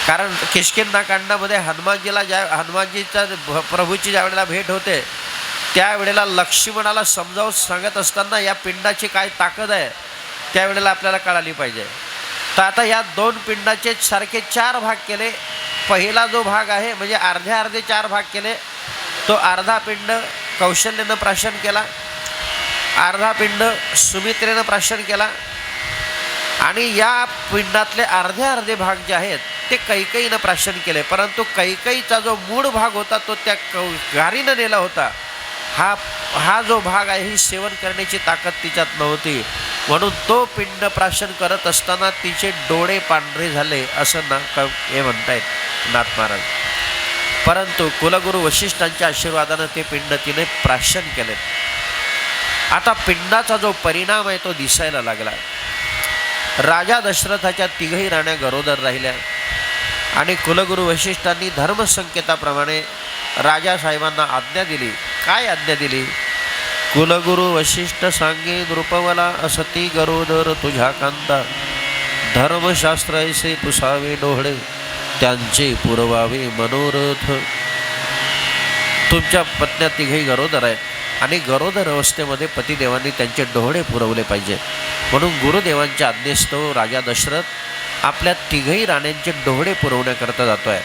कारण किष्किंधाकांडामध्ये हनुमानजीचा प्रभूची ज्या वेळेला भेट होते त्यावेळेला लक्ष्मणाला समजावून सांगत असताना या पिंडाची काय ताकद आहे त्यावेळेला आपल्याला कळाली पाहिजे. तर आता या 2 पिंडाचे सारखे 4 भाग केले. पहिला जो भाग आहे म्हणजे अर्धे 4 भाग केले. तो अर्धा पिंड कौशल्यानं प्राशन केला, अर्धा पिंड सुमित्रेनं प्राशन केला आणि या पिंडातले अर्धे भाग जे आहेत ते कैकईनं प्राशन केले. परंतु कैकईचा जो मूळ भाग होता तो त्या घारीनं नेला होता. हा जो भाग आहे ही सेवन करण्याची ताकद तिच्यात नव्हती, म्हणून तो पिंड प्राशन करत असताना तिचे डोळे पांढरे झाले असं हे म्हणतायत नाथ महाराज. परंतु कुलगुरू वशिष्ठांच्या आशीर्वादानं ते पिंड तिने प्राशन केले. आता पिंडाचा जो परिणाम आहे तो दिसायला लागला. राजा दशरथाच्या 3ही राण्या गरोदर राहिल्या आणि कुलगुरू वशिष्ठांनी धर्मसंकेताप्रमाणे राजासाहेबांना आज्ञा दिली. काय आज्ञा दिली? कुलगुरू वशिष्ठ सांगे नृपवला असती गरोदर तुझ्या कांता, धर्मशास्त्र ऐसे पुसावे डोळे त्यांचे पुरवावे मनोरथ. तुमच्या पत्न्या 3ही गरोदर आहेत आणि गरोदर अवस्थेमध्ये पतिदेवांनी त्यांचे डोळे पुरवले पाहिजे. म्हणून गुरुदेवांच्या आज्ञेस्तव राजा दशरथ आपल्या 3ही राण्यांचे डोळे पुरवण्याकरता जातो आहे.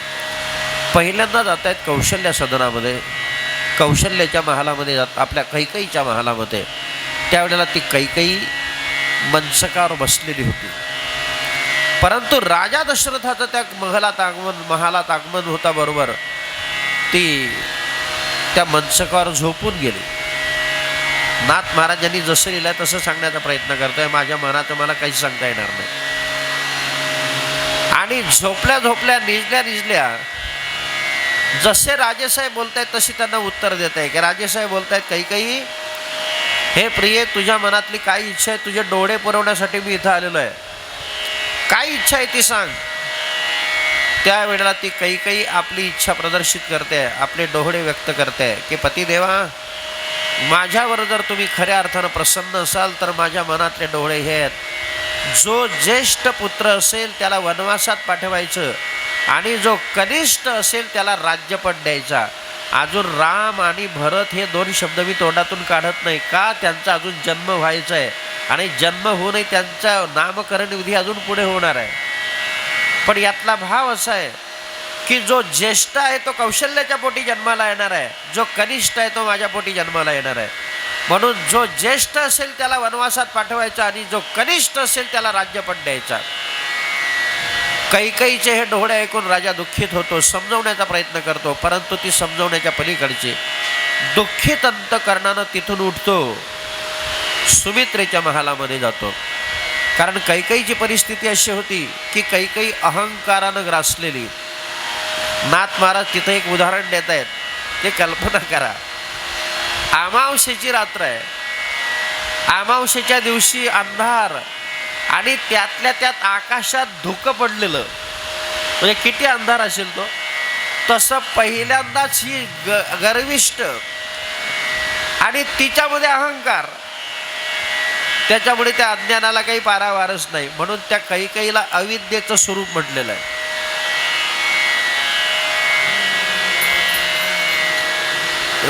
पहिल्यांदा जात आहेत कौशल्या सदनामध्ये, कौशल्याच्या महालामध्ये जात आपल्या कैकईच्या महालामध्ये. त्यावेळेला ती कैकई मंचकावर बसलेली होती. परंतु राजा दशरथाचं त्या महालात आगमन होता बरोबर ती त्या मंचकावर झोपून गेले. नाथ महाराजांनी जसं लिहिलंय तसं सांगण्याचा प्रयत्न करतोय. माझ्या मनाचं मला काही सांगता येणार नाही. आणि झोपल्या झोपल्या निजल्या निजल्या जसे राजेसाहेब बोलतायत तशी त्यांना उत्तर देत आहे की राजेसाहेब बोलतायत काही हे प्रिये, तुझ्या मनातली काय इच्छा आहे? तुझे डोळे पुरवण्यासाठी मी इथं आलेलो आहे. काय इच्छा आहे ती सांग. त्यावेळेला ती काही आपली इच्छा प्रदर्शित करते, आपले डोळे व्यक्त करते की पतिदेवा, माझ्यावर जर तुम्ही खऱ्या अर्थानं प्रसन्न असाल तर माझ्या मनातले डोळे हे आहेत. जो ज्येष्ठ पुत्र असेल त्याला वनवासात पाठवायचं आणि जो कनिष्ठ असेल त्याला राज्यपद द्यायचा. अजून राम आणि भरत हे दोन शब्द मी तोंडातून काढत नाही. का? त्यांचा अजून जन्म व्हायचा आहे आणि जन्म होऊनही त्यांचा नामकरण विधी अजून पुढे होणार आहे. पण यातला भाव असा आहे की जो ज्येष्ठ आहे तो कौशल्याच्या पोटी जन्माला येणार आहे, जो कनिष्ठ आहे तो माझ्या पोटी जन्माला येणार आहे. म्हणून जो ज्येष्ठ असेल त्याला वनवासात पाठवायचा आणि जो कनिष्ठ असेल त्याला राज्यपद द्यायचा. कैकेयीचे हे डोळे ऐकून राजा दुःखित होतो, समजवण्याचा प्रयत्न करतो, परंतु ती समजवण्याच्या पलीकडची. दुःखित अंतकरणानं तिथून उठतो, सुमित्रेच्या महालामध्ये जातो. कारण कैकेयीची परिस्थिती अशी होती की कैकेयी अहंकारानं ग्रासलेली. नाथ महाराज तिथं एक उदाहरण देत आहेत. ते कल्पना करा, अमावस्येची रात्र आहे, अमावस्येच्या दिवशी अंधार आणि त्यातल्या त्यात आकाशात धुकं पडलेलं, म्हणजे किती अंधार असेल तो. तसं पहिल्यांदाच ही गर्विष्ठ आणि तिच्यामध्ये अहंकार, त्याच्यामुळे त्या अज्ञानाला काही पारावारच नाही. म्हणून त्या कैकेयीला अविद्येचं स्वरूप म्हटलेलं आहे.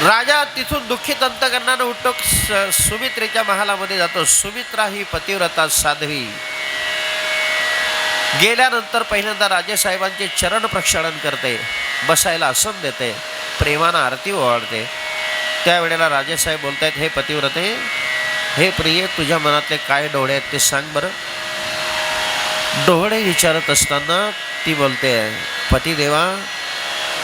राजा तिथून दुःखित अंतकरणानं उठतो, सुमित्रेच्या महालामध्ये जातो. सुमित्रा ही पतिव्रता साध्वी. गेल्यानंतर पहिल्यांदा राजेसाहेबांचे चरण प्रक्षालन करते, बसायला आसन देते, प्रेमानं आरती ओवाळते. त्यावेळेला राजेसाहेब बोलतायत, हे पतिव्रते, हे प्रिय, तुझ्या मनातले काय डोळे आहेत ते सांग बरं. डोळे विचारत असताना ती बोलते, पतिदेवा,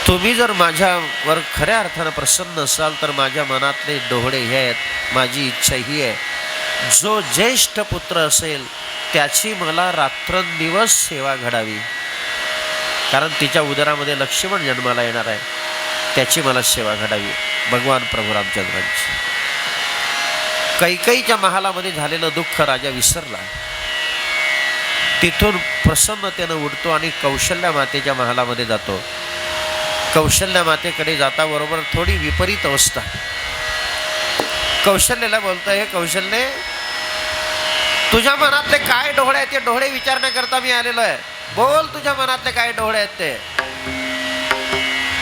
तुम्ही जर माझ्यावर खऱ्या अर्थानं प्रसन्न असाल तर माझ्या मनातले डोळे हे आहेत. माझी इच्छा ही आहे, जो ज्येष्ठ पुत्र असेल त्याची मला रात्रंदिवस सेवा घडावी. कारण तिच्या उदरामध्ये लक्ष्मण जन्माला येणार आहे, त्याची मला सेवा घडावी. भगवान प्रभू रामचंद्रांची. कैकेयीच्या महालामध्ये झालेलं दुःख राजा विसरला. तिथून प्रसन्नतेनं उठतो आणि कौशल्या मातेच्या महालामध्ये जातो. कौशल्या मातेकडे जाता बरोबर थोडी विपरीत अवस्था. कौशल्याला बोलतोय, हे कौशल्ये, तुझ्या मनातले काय डोळे आहेत ते डोळे विचारण्याकरता मी आलेलो आहे. बोल, तुझ्या मनातले काय डोळे आहेत ते.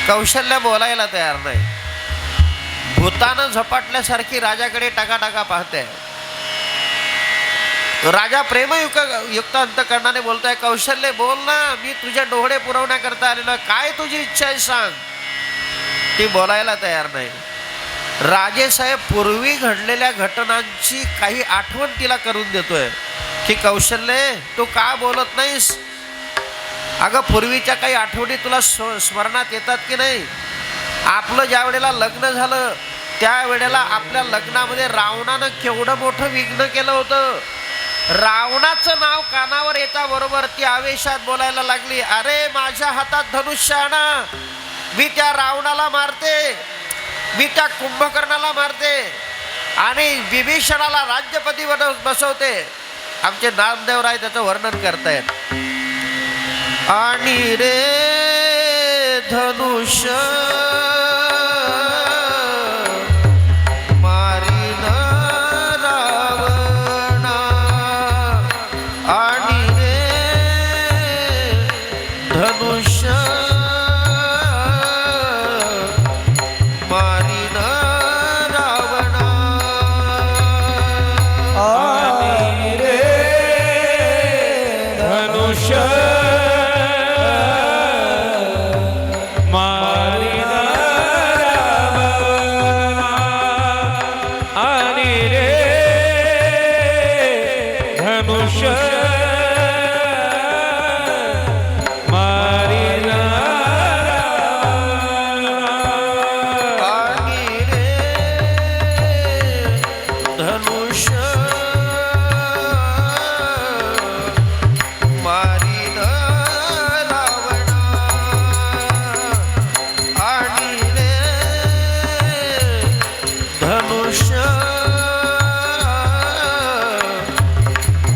कौशल्य बोलायला तयार नाही. भूतानं झपाटल्यासारखी राजाकडे टाकाटाका पाहते. राजा प्रेमयुक्त अंतकरणाने बोलतोय, कौशल्य बोल ना, मी तुझ्या डोळे पुरवण्याकरता आलेलो आहे, काय तुझी इच्छा आहे सांग. ती बोलायला तयार नाही. राजेसाहेब पूर्वी घडलेल्या घटनांची काही आठवण तिला करून देतोय की कौशल्य, तू का बोलत नाहीस? अगं, पूर्वीच्या काही आठवणी तुला स्मरणात येतात की नाही? आपलं ज्या वेळेला लग्न झालं त्यावेळेला आपल्या लग्नामध्ये रावणानं केवढं मोठं विघ्न केलं होतं. रावणाचं नाव कानावर येता बरोबर ती आवेशात बोलायला लागली, अरे माझ्या हातात धनुष्य आणा, मी त्या रावणाला मारते, मी त्या कुंभकर्णाला मारते आणि विभीषणाला राज्यपती बसवते. आमचे नामदेवराय त्याचं वर्णन करतायत. आणि रे धनुष्य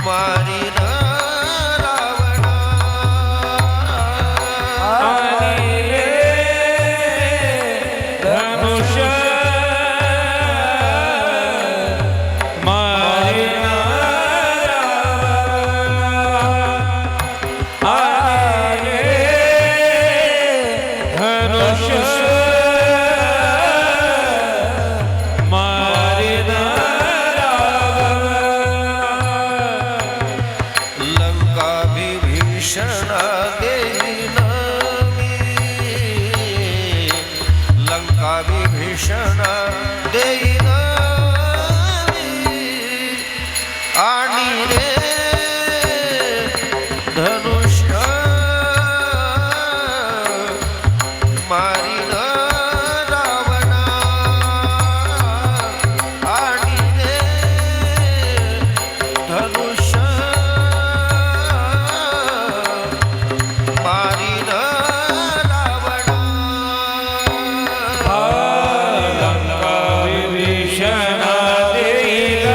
मारीन रावणा धनुष्य मारिना आले धनुष्य मारिना लंका विभीषण देईन मी लंका विभीषण देईन मी आणि रे धनुष्य मारीन रावणा आणि रे धनुष्य मारीन रावणा लंका विभीषण देईल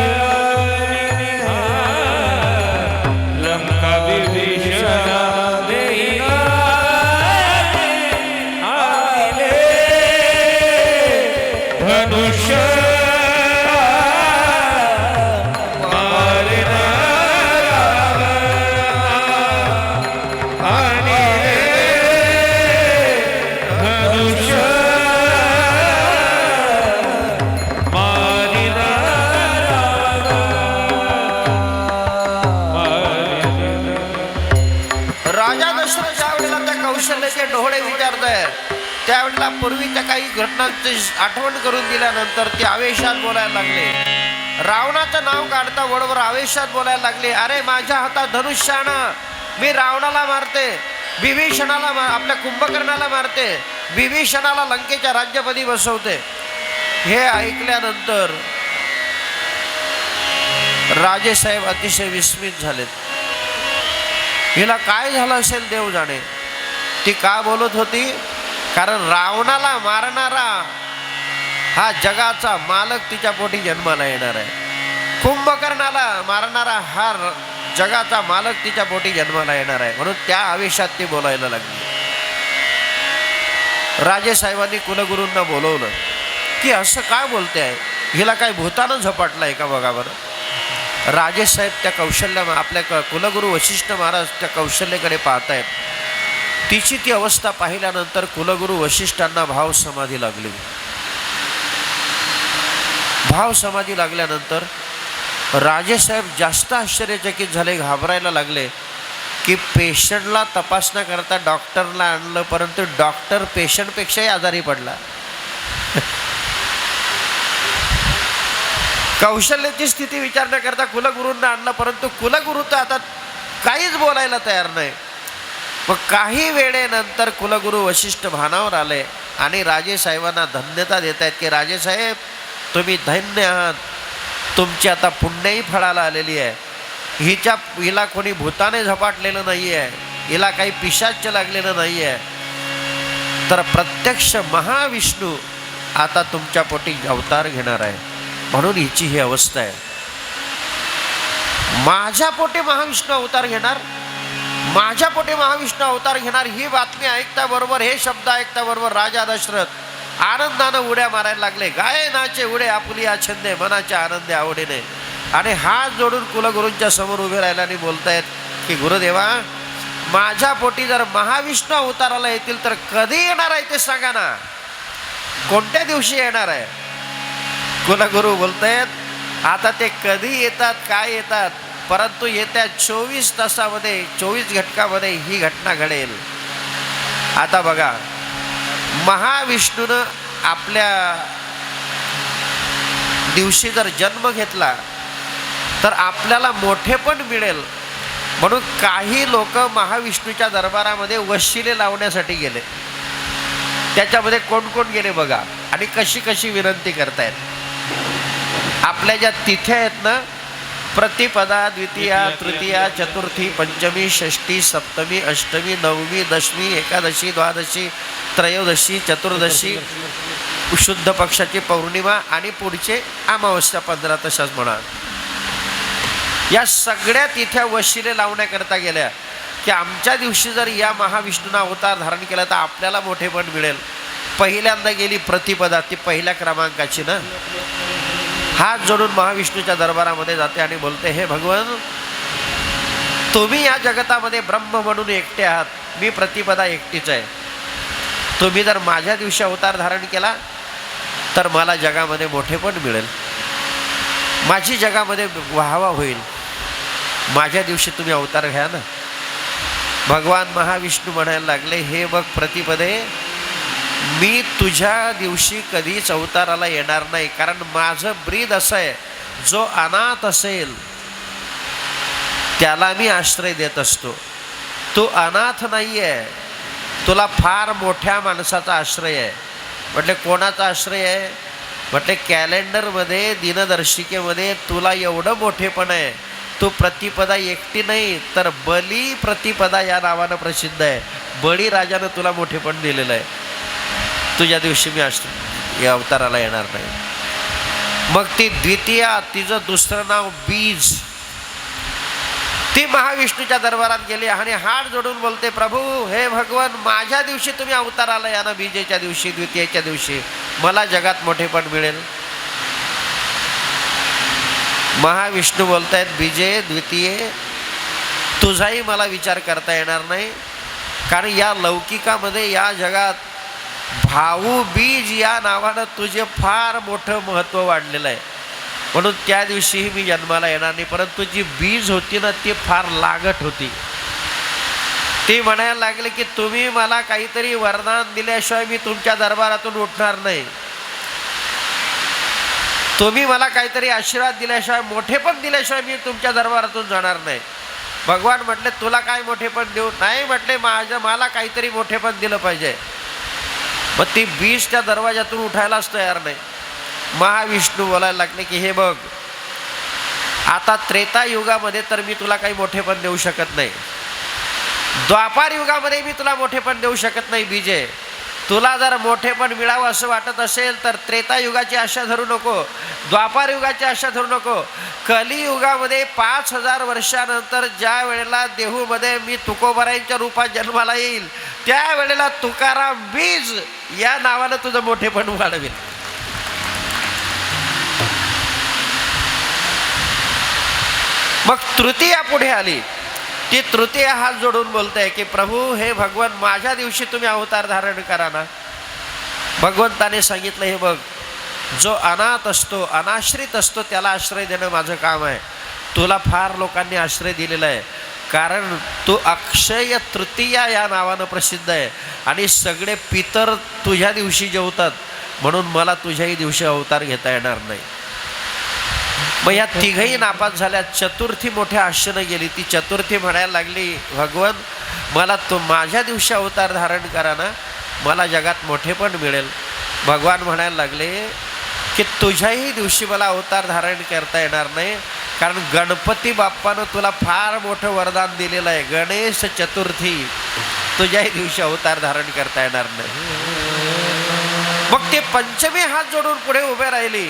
लंका विभीषण देईल आले धनुष्य मारिना आणि धनुष्य मारिना राजा दशरथ ज्या वेळेला त्या कौशल्याचे डोळे विचारत आहे त्यावेळेला पूर्वीच्या काही घटनांची आठवण करून दिल्यानंतर ते आवेशात बोलायला लागले रावणाचं नाव काढता बरोबर आवेशात बोलायला लागले अरे माझ्या हातात धनुष्य आणा मी रावणाला मारते विभीषणाला आपल्या कुंभकर्णाला मारते विभीषणाला लंकेच्या राज्यपदी बसवते हे ऐकल्यानंतर राजेसाहेब अतिशय विस्मित झालेत हिला काय झालं असेल देव जाणे ती का बोलत होती कारण रावणाला मारणारा हा जगाचा मालक तिच्या पोटी जन्माला येणार आहे कुंभकर्णाला मारणारा हा जगाचा मालक तिच्या पोटी जन्माला येणार आहे म्हणून त्या आवेशात ती बोलायला लागली राजेसाहेबांनी कुलगुरूंना बोलवलं की असं काय बोलते आहे हिला काय भूतानं झपाटलं आहे का बघा बरं राजेसाहेब त्या कौशल्या आपल्या कुलगुरू वशिष्ठ महाराज त्या कौशल्याकडे पाहतायत तिची ती अवस्था पाहिल्यानंतर कुलगुरू वशिष्ठांना भाव समाधी लागली भाव समाधी लागल्यानंतर राजेसाहेब जास्त आश्चर्यचकित झाले घाबरायला लागले की पेशंटला तपासण्या करता डॉक्टरला आणलं परंतु डॉक्टर पेशंटपेक्षाही आजारी पडला कौशल्याची स्थिती विचारण्याकरता कुलगुरूंना आणलं परंतु कुलगुरू तर आता काहीच बोलायला तयार नाही मग काही वेळेनंतर कुलगुरू वशिष्ठ भानावर आले आणि राजेसाहेबांना धन्यता देत आहेत की राजेसाहेब तुम्ही धन्य आहात तुमची आता पुण्याही फळाला आलेली आहे हिला कोणी भूताने झपाटलेलं नाही आहे हिला काही पिशाच्य लागलेलं नाही आहे तर प्रत्यक्ष महाविष्णू आता तुमच्या पोटी अवतार घेणार आहे म्हणून हिची ही अवस्था आहे माझ्या पोटी महाविष्णू अवतार घेणार माझ्या पोटी महाविष्णू अवतार घेणार ही बातमी ऐकता बरोबर हे शब्द ऐकता बरोबर राजा दशरथ आनंदानं उड्या मारायला लागले गायनाचे उडे आपुली छंदे मनाच्या आनंदे आवडीने आणि हात जोडून कुलगुरूंच्या समोर उभे राहिला आणि बोलतायत की गुरुदेवा माझ्या पोटी जर महाविष्णू अवताराला येतील तर कधी येणार आहे ते सांगा ना कोणत्या दिवशी येणार आहे कुलगुरू बोलतायत आता ते कधी येतात काय येतात परंतु येत्या 24 तासामध्ये 24 घटकामध्ये ही घटना घडेल आता बघा महाविष्णूनं आपल्या दिवशी जर जन्म घेतला तर आपल्याला मोठेपण मिळेल म्हणून काही लोक महाविष्णूच्या दरबारामध्ये वशिले लावण्यासाठी गेले त्याच्यामध्ये कोण कोण गेले बघा आणि कशी कशी विनंती करतायत आपल्या ज्या तिथ्या आहेत ना प्रतिपदा द्वितीया तृतीया चतुर्थी पंचमी षष्ठी सप्तमी अष्टमी नवमी दशमी एकादशी द्वादशी त्रयोदशी चतुर्दशी शुद्ध पक्षाची पौर्णिमा आणि पुढचे अमावस्या 15 तशाच म्हणा या सगळ्या तिथ्या वशिले लावण्याकरता गेल्या की आमच्या दिवशी जर या महाविष्णूंना अवतार धारण केला तर आपल्याला मोठेपण मिळेल. पहिल्यांदा गेली प्रतिपदा, ती पहिल्या क्रमांकाची ना. हात जोडून महाविष्णूच्या दरबारामध्ये जाते आणि बोलते, हे भगवान, तुम्ही या जगतामध्ये ब्रह्म म्हणून एकटे आहात, मी प्रतिपदा एकटीच आहे. तुम्ही जर माझ्या दिवशी अवतार धारण केला तर मला जगामध्ये मोठेपण मिळेल, माझी जगामध्ये वाहवा होईल. माझ्या दिवशी तुम्ही अवतार घ्या ना. भगवान महाविष्णू म्हणायला लागले, हे बघ प्रतिपदे, मी तुझ्या दिवशी कधीच अवताराला येणार नाही, कारण माझं ब्रीद असं आहे, जो अनाथ असेल त्याला मी आश्रय देत असतो. तू अनाथ नाही आहे, तुला फार मोठ्या माणसाचा आश्रय आहे. म्हटले कोणाचा आश्रय आहे? म्हटले कॅलेंडरमध्ये दिनदर्शिकेमध्ये तुला एवढं मोठेपण आहे, तू प्रतिपदा एकटी नाही तर बली प्रतिपदा या नावानं प्रसिद्ध आहे. बळीराजानं तुला मोठेपण दिलेलं आहे. तुझ्या दिवशी मी या अवताराला येणार नाही. मग ती द्वितीया, तिचं दुसरं नाव बीज, ती महाविष्णूच्या दरबारात गेली आणि हात जोडून बोलते, प्रभू हे भगवान, माझ्या दिवशी तुम्ही अवताराला या ना, बीजेच्या दिवशी, द्वितीयेच्या दिवशी मला जगात मोठेपण मिळेल. महाविष्णू बोलतायत, बीजे द्वितीये, तुझाही मला विचार करता येणार नाही, कारण या लौकिकामध्ये या जगात भाऊ बीज या नावानं तुझे फार मोठं महत्त्व वाढलेलं आहे, म्हणून त्या दिवशीही मी जन्माला येणार नाही. परंतु जी बीज होती ना ती फार लागट होती. ती म्हणायला लागले की तुम्ही मला काहीतरी वरदान दिल्याशिवाय मी तुमच्या दरबारातून उठणार नाही, तुम्ही मला काहीतरी आशीर्वाद दिल्याशिवाय, मोठेपण दिल्याशिवाय मी तुमच्या दरबारातून जाणार नाही. भगवान म्हटले, तुला काय मोठेपण देऊ? नाही म्हटले, मला काहीतरी मोठेपण दिलं पाहिजे. मग ती बीज त्या दरवाजातून उठायलाच तयार नाही. महाविष्णू बोलायला लागले की हे बघ, आता त्रेता युगामध्ये तर मी तुला काही मोठेपण देऊ शकत नाही, द्वापार युगामध्ये मी तुला मोठेपण देऊ शकत नाही. बीजे, तुला जर मोठेपण मिळावं असं वाटत असेल तर त्रेता युगाची आशा धरू नको, द्वापार युगाची आशा धरू नको. कलियुगामध्ये 5000 वर्षानंतर ज्या वेळेला देहूमध्ये मी तुकोबरायांच्या रूपात जन्माला येईल, त्यावेळेला तुकाराम बीज या नावानं तुझं मोठेपण वाढवेल. मग तृतीया पुढे आली. ती तृतीया हात जोडून बोलते की प्रभू हे भगवान, माझ्या दिवशी तुम्ही अवतार धारण करा ना. भगवंताने सांगितलं, हे बघ, जो अनाथ असतो, अनाश्रित असतो, त्याला आश्रय देणं माझं काम आहे. तुला फार लोकांनी आश्रय दिलेला आहे, कारण तू अक्षय तृतीया या नावानं प्रसिद्ध आहे आणि सगळे पितर तुझ्या दिवशी जेवतात, म्हणून मला तुझ्याही दिवशी अवतार घेता येणार नाही. मग या तिघही नापास झाल्या. चतुर्थी मोठ्या आशेनं गेली. ती चतुर्थी म्हणायला लागली, भगवान मला तो माझ्या दिवशी अवतार धारण करा ना, मला जगात मोठेपण मिळेल. भगवान म्हणायला लागले की तुझ्याही दिवशी मला अवतार धारण करता येणार नाही, कारण गणपती बाप्पानं तुला फार मोठं वरदान दिलेलं आहे. गणेश चतुर्थी तुझ्याही दिवशी अवतार धारण करता येणार नाही. मग ते पंचमी हात जोडून पुढे उभे राहिली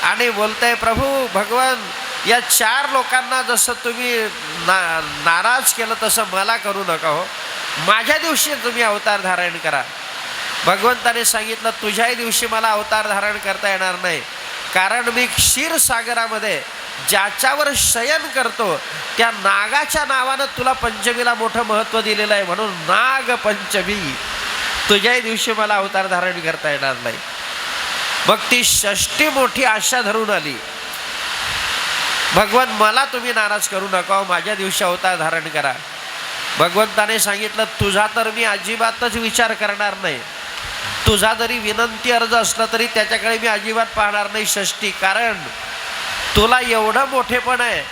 आणि बोलताय, प्रभू भगवान, या 4 लोकांना जसं तुम्ही नाराज केलं तसं मला करू नका हो, माझ्या दिवशी तुम्ही अवतार धारण करा. भगवंताने सांगितलं, तुझ्याही दिवशी मला अवतार धारण करता येणार नाही, कारण मी क्षीरसागरामध्ये ज्याच्यावर शयन करतो त्या नागाच्या नावानं तुला पंचमीला मोठं महत्त्व दिलेलं आहे, म्हणून नाग पंचमी तुझ्याही दिवशी मला अवतार धारण करता येणार नाही. मग ती षष्टी मोठी आशा धरून आली, भगवान मला तुम्ही नाराज करू नका, माझ्या दिवशी अवतार धारण करा. भगवंताने सांगितलं, तुझा तर मी अजिबातच विचार करणार नाही, तुझा जरी विनंती अर्ज असला तरी त्याच्याकडे मी अजिबात पाहणार नाही षष्टी, कारण तुला एवढं मोठेपण आहे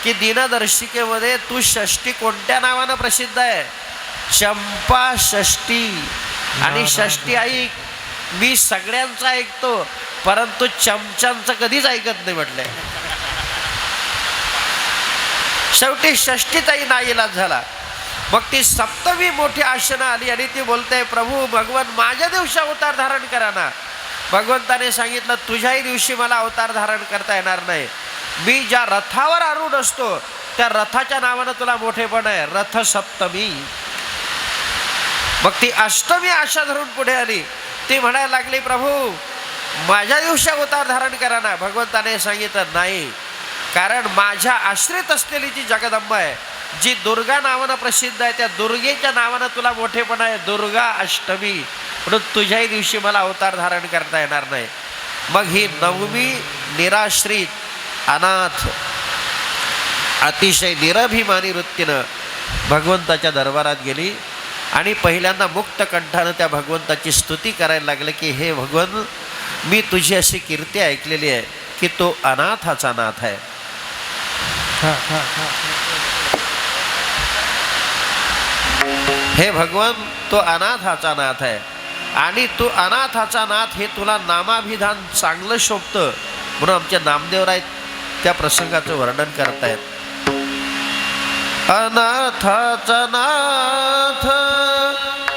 की दिनदर्शिकेमध्ये तू षष्टी कोणत्या नावानं प्रसिद्ध आहे? चंपा षष्टी. आणि षष्टी आई मी सगळ्यांचं ऐकतो, परंतु चमच्यांचं कधीच ऐकत नाही म्हटलंय. शेवटी षष्टीचाही नाईलाज झाला. मग ती सप्तमी मोठी आशेनं आली आणि ती बोलते, प्रभू भगवान माझ्या दिवशी अवतार धारण करा ना. भगवंताने सांगितलं, तुझ्याही दिवशी मला अवतार धारण करता येणार नाही, मी ज्या रथावर आरूढ असतो त्या रथाच्या नावानं तुला मोठेपण आहे, रथ सप्तमी. मग ती अष्टमी आशा धरून पुढे आली. ती म्हणायला लागली, प्रभू माझ्या दिवशी अवतार धारण करा ना. भगवंताने सांगितलं नाही, कारण माझ्या आश्रित असलेली जी जगदंबा आहे, जी दुर्गा नावानं प्रसिद्ध आहे, त्या दुर्गेच्या नावानं तुला मोठेपण आहे, दुर्गा अष्टमी, म्हणून तुझ्याही दिवशी मला अवतार धारण करता येणार नाही. मग ही नवमी निराश्रित, अनाथ, अतिशय निरभिमानी वृत्तीनं भगवंताच्या दरबारात गेली आणि पहिल्यांदा मुक्त कंठानं त्या भगवंताची स्तुती करायला लागले की हे भगवन, मी तुझी अशी कीर्ती ऐकलेली आहे की तो अनाथाचा नाथ आहे. हे भगवन, तो अनाथाचा नाथ आहे आणि तू अनाथाचा नाथ हे तुला नामाभिधान चांगलं शोभतं, म्हणून आमचे नामदेवराय त्या प्रसंगाचं वर्णन करतायत. अनाथाचा नाथ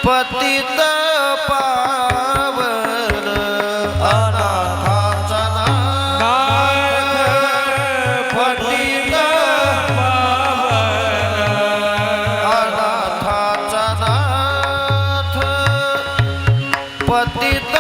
पतित पावन, अनाथाचा नाथ पतित पावन, अनाथाचा नाथ पतित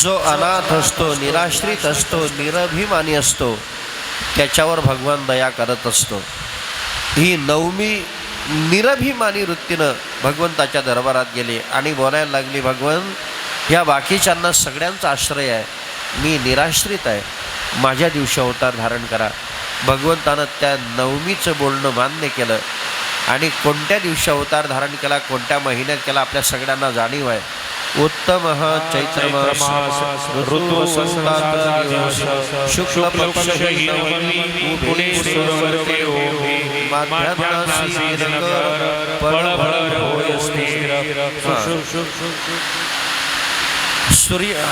जो अनाथ असतो, निराश्रित असतो, निरभिमानी असतो, त्याच्यावर भगवान दया करत असतो. ही नवमी निरभिमानी वृत्तीनं भगवंताच्या दरबारात गेली आणि बोलायला लागली, भगवन ह्या बाकीच्यांना सगळ्यांचा आश्रय आहे, मी निराश्रित आहे, माझ्या दिवशी अवतार धारण करा. भगवंतानं त्या नवमीचं बोलणं मान्य केलं आणि कोणत्या दिवशी अवतार धारण केला, कोणत्या महिन्यात केला, आपल्या सगळ्यांना जाणीव आहे. उत्तम चैत्र मास ऋतु वसंतात शुक्ल पक्ष पुणे सुरवते माध्यान्हासी रंग पळभळ होयस्ते. सूर्य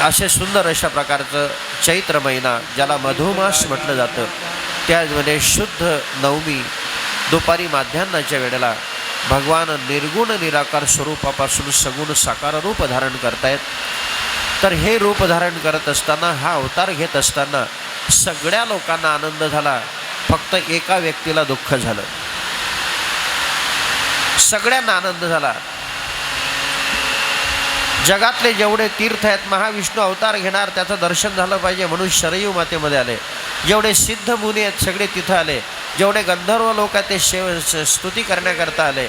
असे सुंदर अशा प्रकारचं चैत्र महिना ज्याला मधुमास म्हटलं जातं, त्यामध्ये शुद्ध नवमी दुपारी माध्यान्हाच्या वेळेला भगवान निर्गुण निराकार स्वरूपापासून सगुण साकार रूप धारण करतायत. तर हे रूप धारण करत असताना, हा अवतार घेत असताना सगळ्या लोकांना आनंद झाला, फक्त एका व्यक्तीला दुःख झालं. सगळ्यांना आनंद झाला. जगातले जेवढे तीर्थ आहेत, महाविष्णू अवतार घेणार त्याचं दर्शन झालं पाहिजे म्हणून शरयू मातेमध्ये आले. जेवढे सिद्ध मुनी आहेत सगळे तिथं आले. जेवढे गंधर्व लोक आहेत ते स्तुती करण्याकरता आले.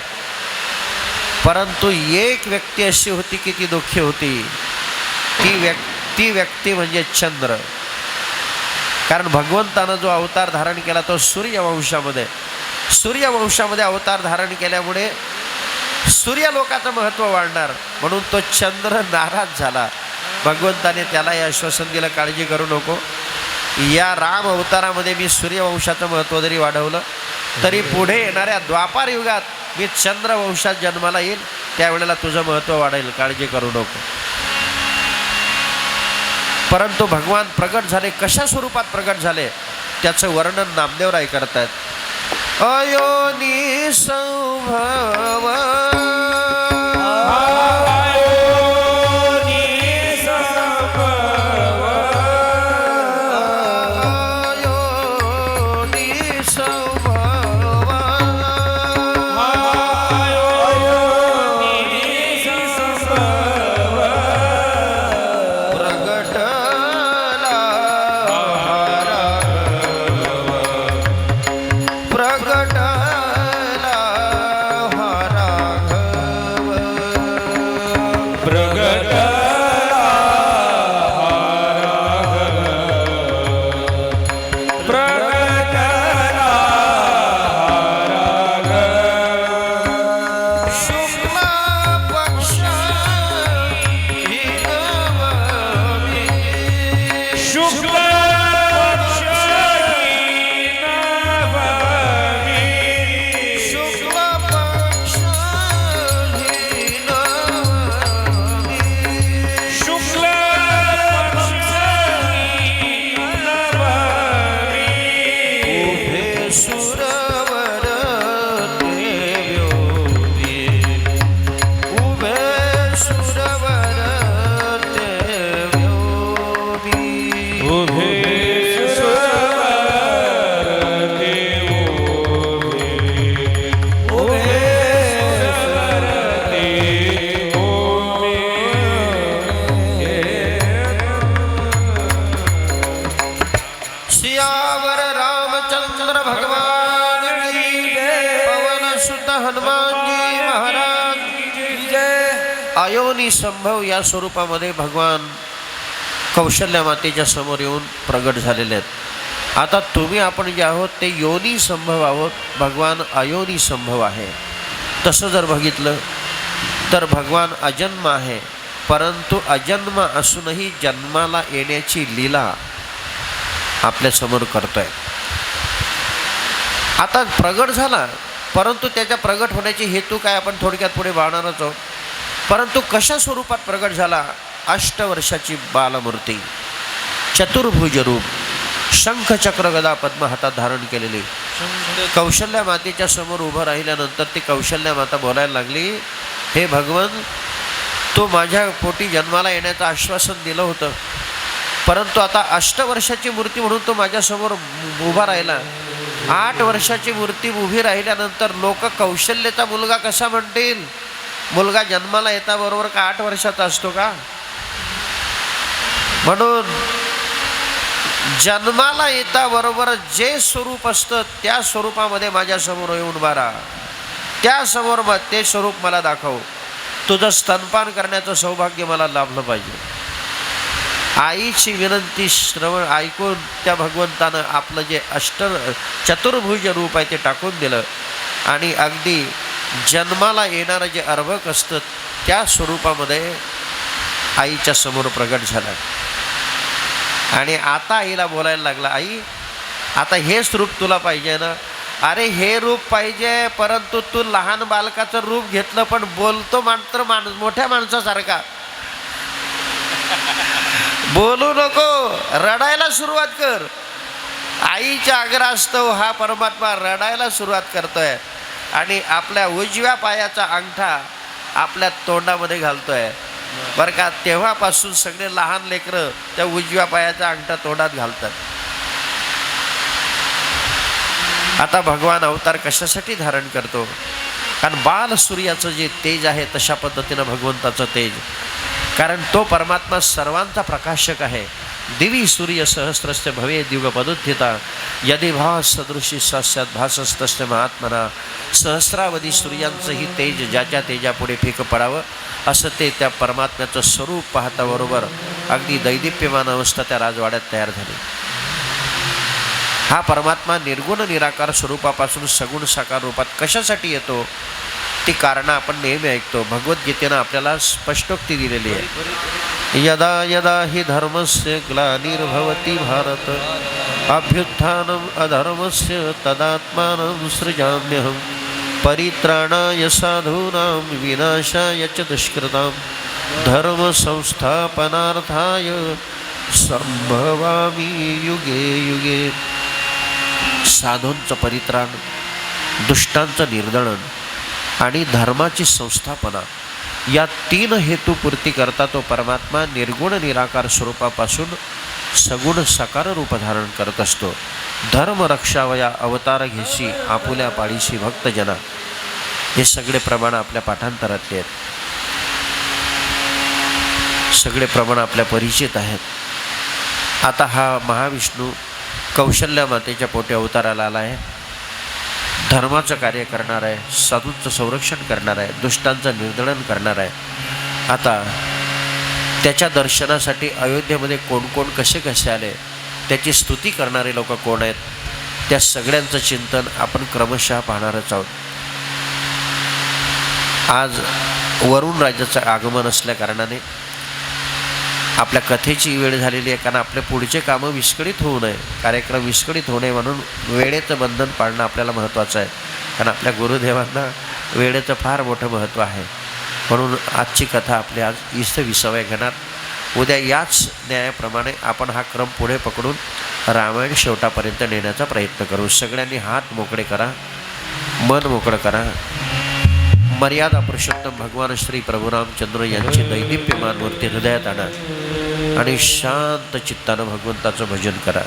परंतु एक व्यक्ती अशी होती की ती दुःखी होती. ती व्यक्ती म्हणजे चंद्र. कारण भगवंतानं जो अवतार धारण केला तो सूर्यवंशामध्ये अवतार धारण केल्यामुळे सूर्यलोकाचं महत्त्व वाढणार, म्हणून तो चंद्र नाराज झाला. भगवंताने त्यालाही आश्वासन दिलं, काळजी करू नको, या राम अवतारामध्ये मी सूर्यवंशाचं महत्त्व जरी वाढवलं तरी पुढे येणाऱ्या द्वापार युगात मी चंद्रवंशात जन्माला येईल, त्यावेळेला तुझं महत्त्व वाढेल, काळजी करू नको. परंतु भगवान प्रगट झाले, कशा स्वरूपात प्रगट झाले त्याचं वर्णन नामदेवराय करतायत. अयोनी संभव सियावर रामचंद्र भगवान की जय. पवन सुत हनुमान जी महाराज की जय. अयोनी संभव या स्वरूपामध्ये भगवान कौशल्या मातेच्या समोर येऊन प्रगट झालेले आहेत. आता तुम्ही आपण जे आहोत ते योनी संभव आहोत, भगवान अयोनी संभव आहे. तसं जर बघितलं तर भगवान अजन्म आहे, परंतु अजन्म असूनही जन्माला येण्याची लीला आपल्यासमोर करतोय. आता प्रगट झाला, परंतु त्याच्या प्रगट होण्याची हेतू काय आपण थोडक्यात पुढे पाहणारच आहोत. परंतु कशा स्वरूपात प्रगट झाला? 8 वर्षाची बालमूर्ती, चतुर्भुज रूप, शंख चक्र गदा पद्म हातात धारण केलेली. कौशल्या मातेच्या समोर उभं राहिल्यानंतर ती कौशल्या माता बोलायला लागली, हे भगवन, तू माझ्या पोटी जन्माला येण्याचं आश्वासन दिलं होतं, परंतु आता 8 वर्षाची मूर्ती म्हणून तो माझ्यासमोर उभा राहिला. 8 वर्षाची मूर्ती उभी राहिल्यानंतर लोक कौशल्याचा मुलगा कसा म्हणतील? मुलगा जन्माला येता बरोबर का 8 वर्षाचा असतो का? म्हणून जन्माला येता बरोबर जे स्वरूप असतं त्या स्वरूपामध्ये माझ्यासमोर येऊन उभा राहा. त्यासमोर ते स्वरूप मला दाखव. तुझं स्तनपान करण्याचं सौभाग्य मला लाभलं पाहिजे. आईची विनंती श्रवण ऐकून त्या भगवंतानं आपलं जे चतुर्भुज रूप आहे ते टाकून दिलं आणि अगदी जन्माला येणारं जे अर्भक असतं त्या स्वरूपामध्ये आईच्या समोर प्रगट झाला. आणि आता आईला बोलायला लागला, आई आता हेच रूप तुला पाहिजे ना? अरे हे रूप पाहिजे, परंतु तू लहान बालकाचं रूप घेतलं, पण बोलतो मात्र मोठ्या माणसासारखा. बोलू नको, रडायला सुरुवात कर. आईच्या आग्रहास्तव हा परमात्मा रडायला सुरुवात करतोय आणि आपल्या उजव्या पायाचा अंगठा आपल्या तोंडामध्ये घालतोय बरं का. तेव्हापासून सगळे लहान लेकरं त्या उजव्या पायाचा अंगठा तोंडात घालतात. आता भगवान अवतार कशासाठी धारण करतो? कारण बाल सूर्याचं जे तेज आहे तशा पद्धतीनं भगवंताचं तेज, कारण तो परमात्मा सर्वांचा प्रकाशक आहे. दिवी सूर्य सहस्रस्य भवे द्युगपदुत्थिता यदि भास सदृशी सास्यात भासस्तस्य महात्मना. सहस्रावधी सूर्यांचंही तेज ज्याच्या तेजापुढे फिकं पडावं असं ते त्या परमात्म्याचं स्वरूप पाहता बरोबर अगदी दैदिप्यमान अवस्था त्या राजवाड्यात तयार झाली. हा परमात्मा निर्गुण निराकार स्वरूपापासून सगुण साकार रूपात कशासाठी येतो ती कारणं आपण नेहमी ऐकतो. भगवद्गीतेनं आपल्याला स्पष्टोक्ती दिलेली आहे. यदा यदा हि धर्मस्य ग्लानिर्भवति भारत अभ्युत्थानम् अधर्मस्य तदात्मानं सृजाम्यहम् परित्राणाय साधूनां विनाशाय च दुष्कृतां धर्मसंस्थापनार्थाय संभवामि युगे युगे. साधूंचं परित्राण, दुष्टांचं निर्दळन आणि धर्माची संस्थापना या 3 हेतूपूर्ती करता तो परमात्मा निर्गुण निराकार स्वरूपापासून सगुण साकार रूप धारण करत असतो. धर्म रक्षावया अवतार घेशी आपुल्या पाळीशी भक्तजना. हे सगळे प्रमाण आपल्या पाठांतरातले आहेत, सगळे प्रमाण आपल्या परिचित आहेत. आता हा महाविष्णू कौशल्या मातेच्या पोटी अवताराला आला आहे. धर्माचं कार्य करणार आहे, साधूंचं संरक्षण करणार आहे, दुष्टांचं निर्दळन करणार आहे. आता त्याच्या दर्शनासाठी अयोध्येमध्ये कोण कोण कसे कसे आले, त्याची स्तुती करणारे लोक कोण आहेत, त्या सगळ्यांचं चिंतन आपण क्रमशः पाहणारच आहोत. आज वरुण राजाचं आगमन असल्या कारणाने आपल्या कथेची वेळ झालेली आहे. कारण आपले पुढचे कामं विस्कळीत होऊ नये, कार्यक्रम विस्कळीत होऊ नये म्हणून वेळेचं बंधन पाळणं आपल्याला महत्त्वाचं आहे. कारण आपल्या गुरुदेवांना वेळेचं फार मोठं महत्त्व आहे. म्हणून आजची कथा आपली आज इथं विसाव्या घेणार. उद्या याच न्यायाप्रमाणे आपण हा क्रम पुढे पकडून रामायण शेवटापर्यंत नेण्याचा प्रयत्न करू. सगळ्यांनी हात मोकळे करा, मन मोकळं करा. मर्यादा पुरुषोत्तम भगवान श्री प्रभू रामचंद्र यांची दैदिप्यमान मूर्ती हृदयात आणा आणि शांत चित्तानं भगवंताचं भजन करा.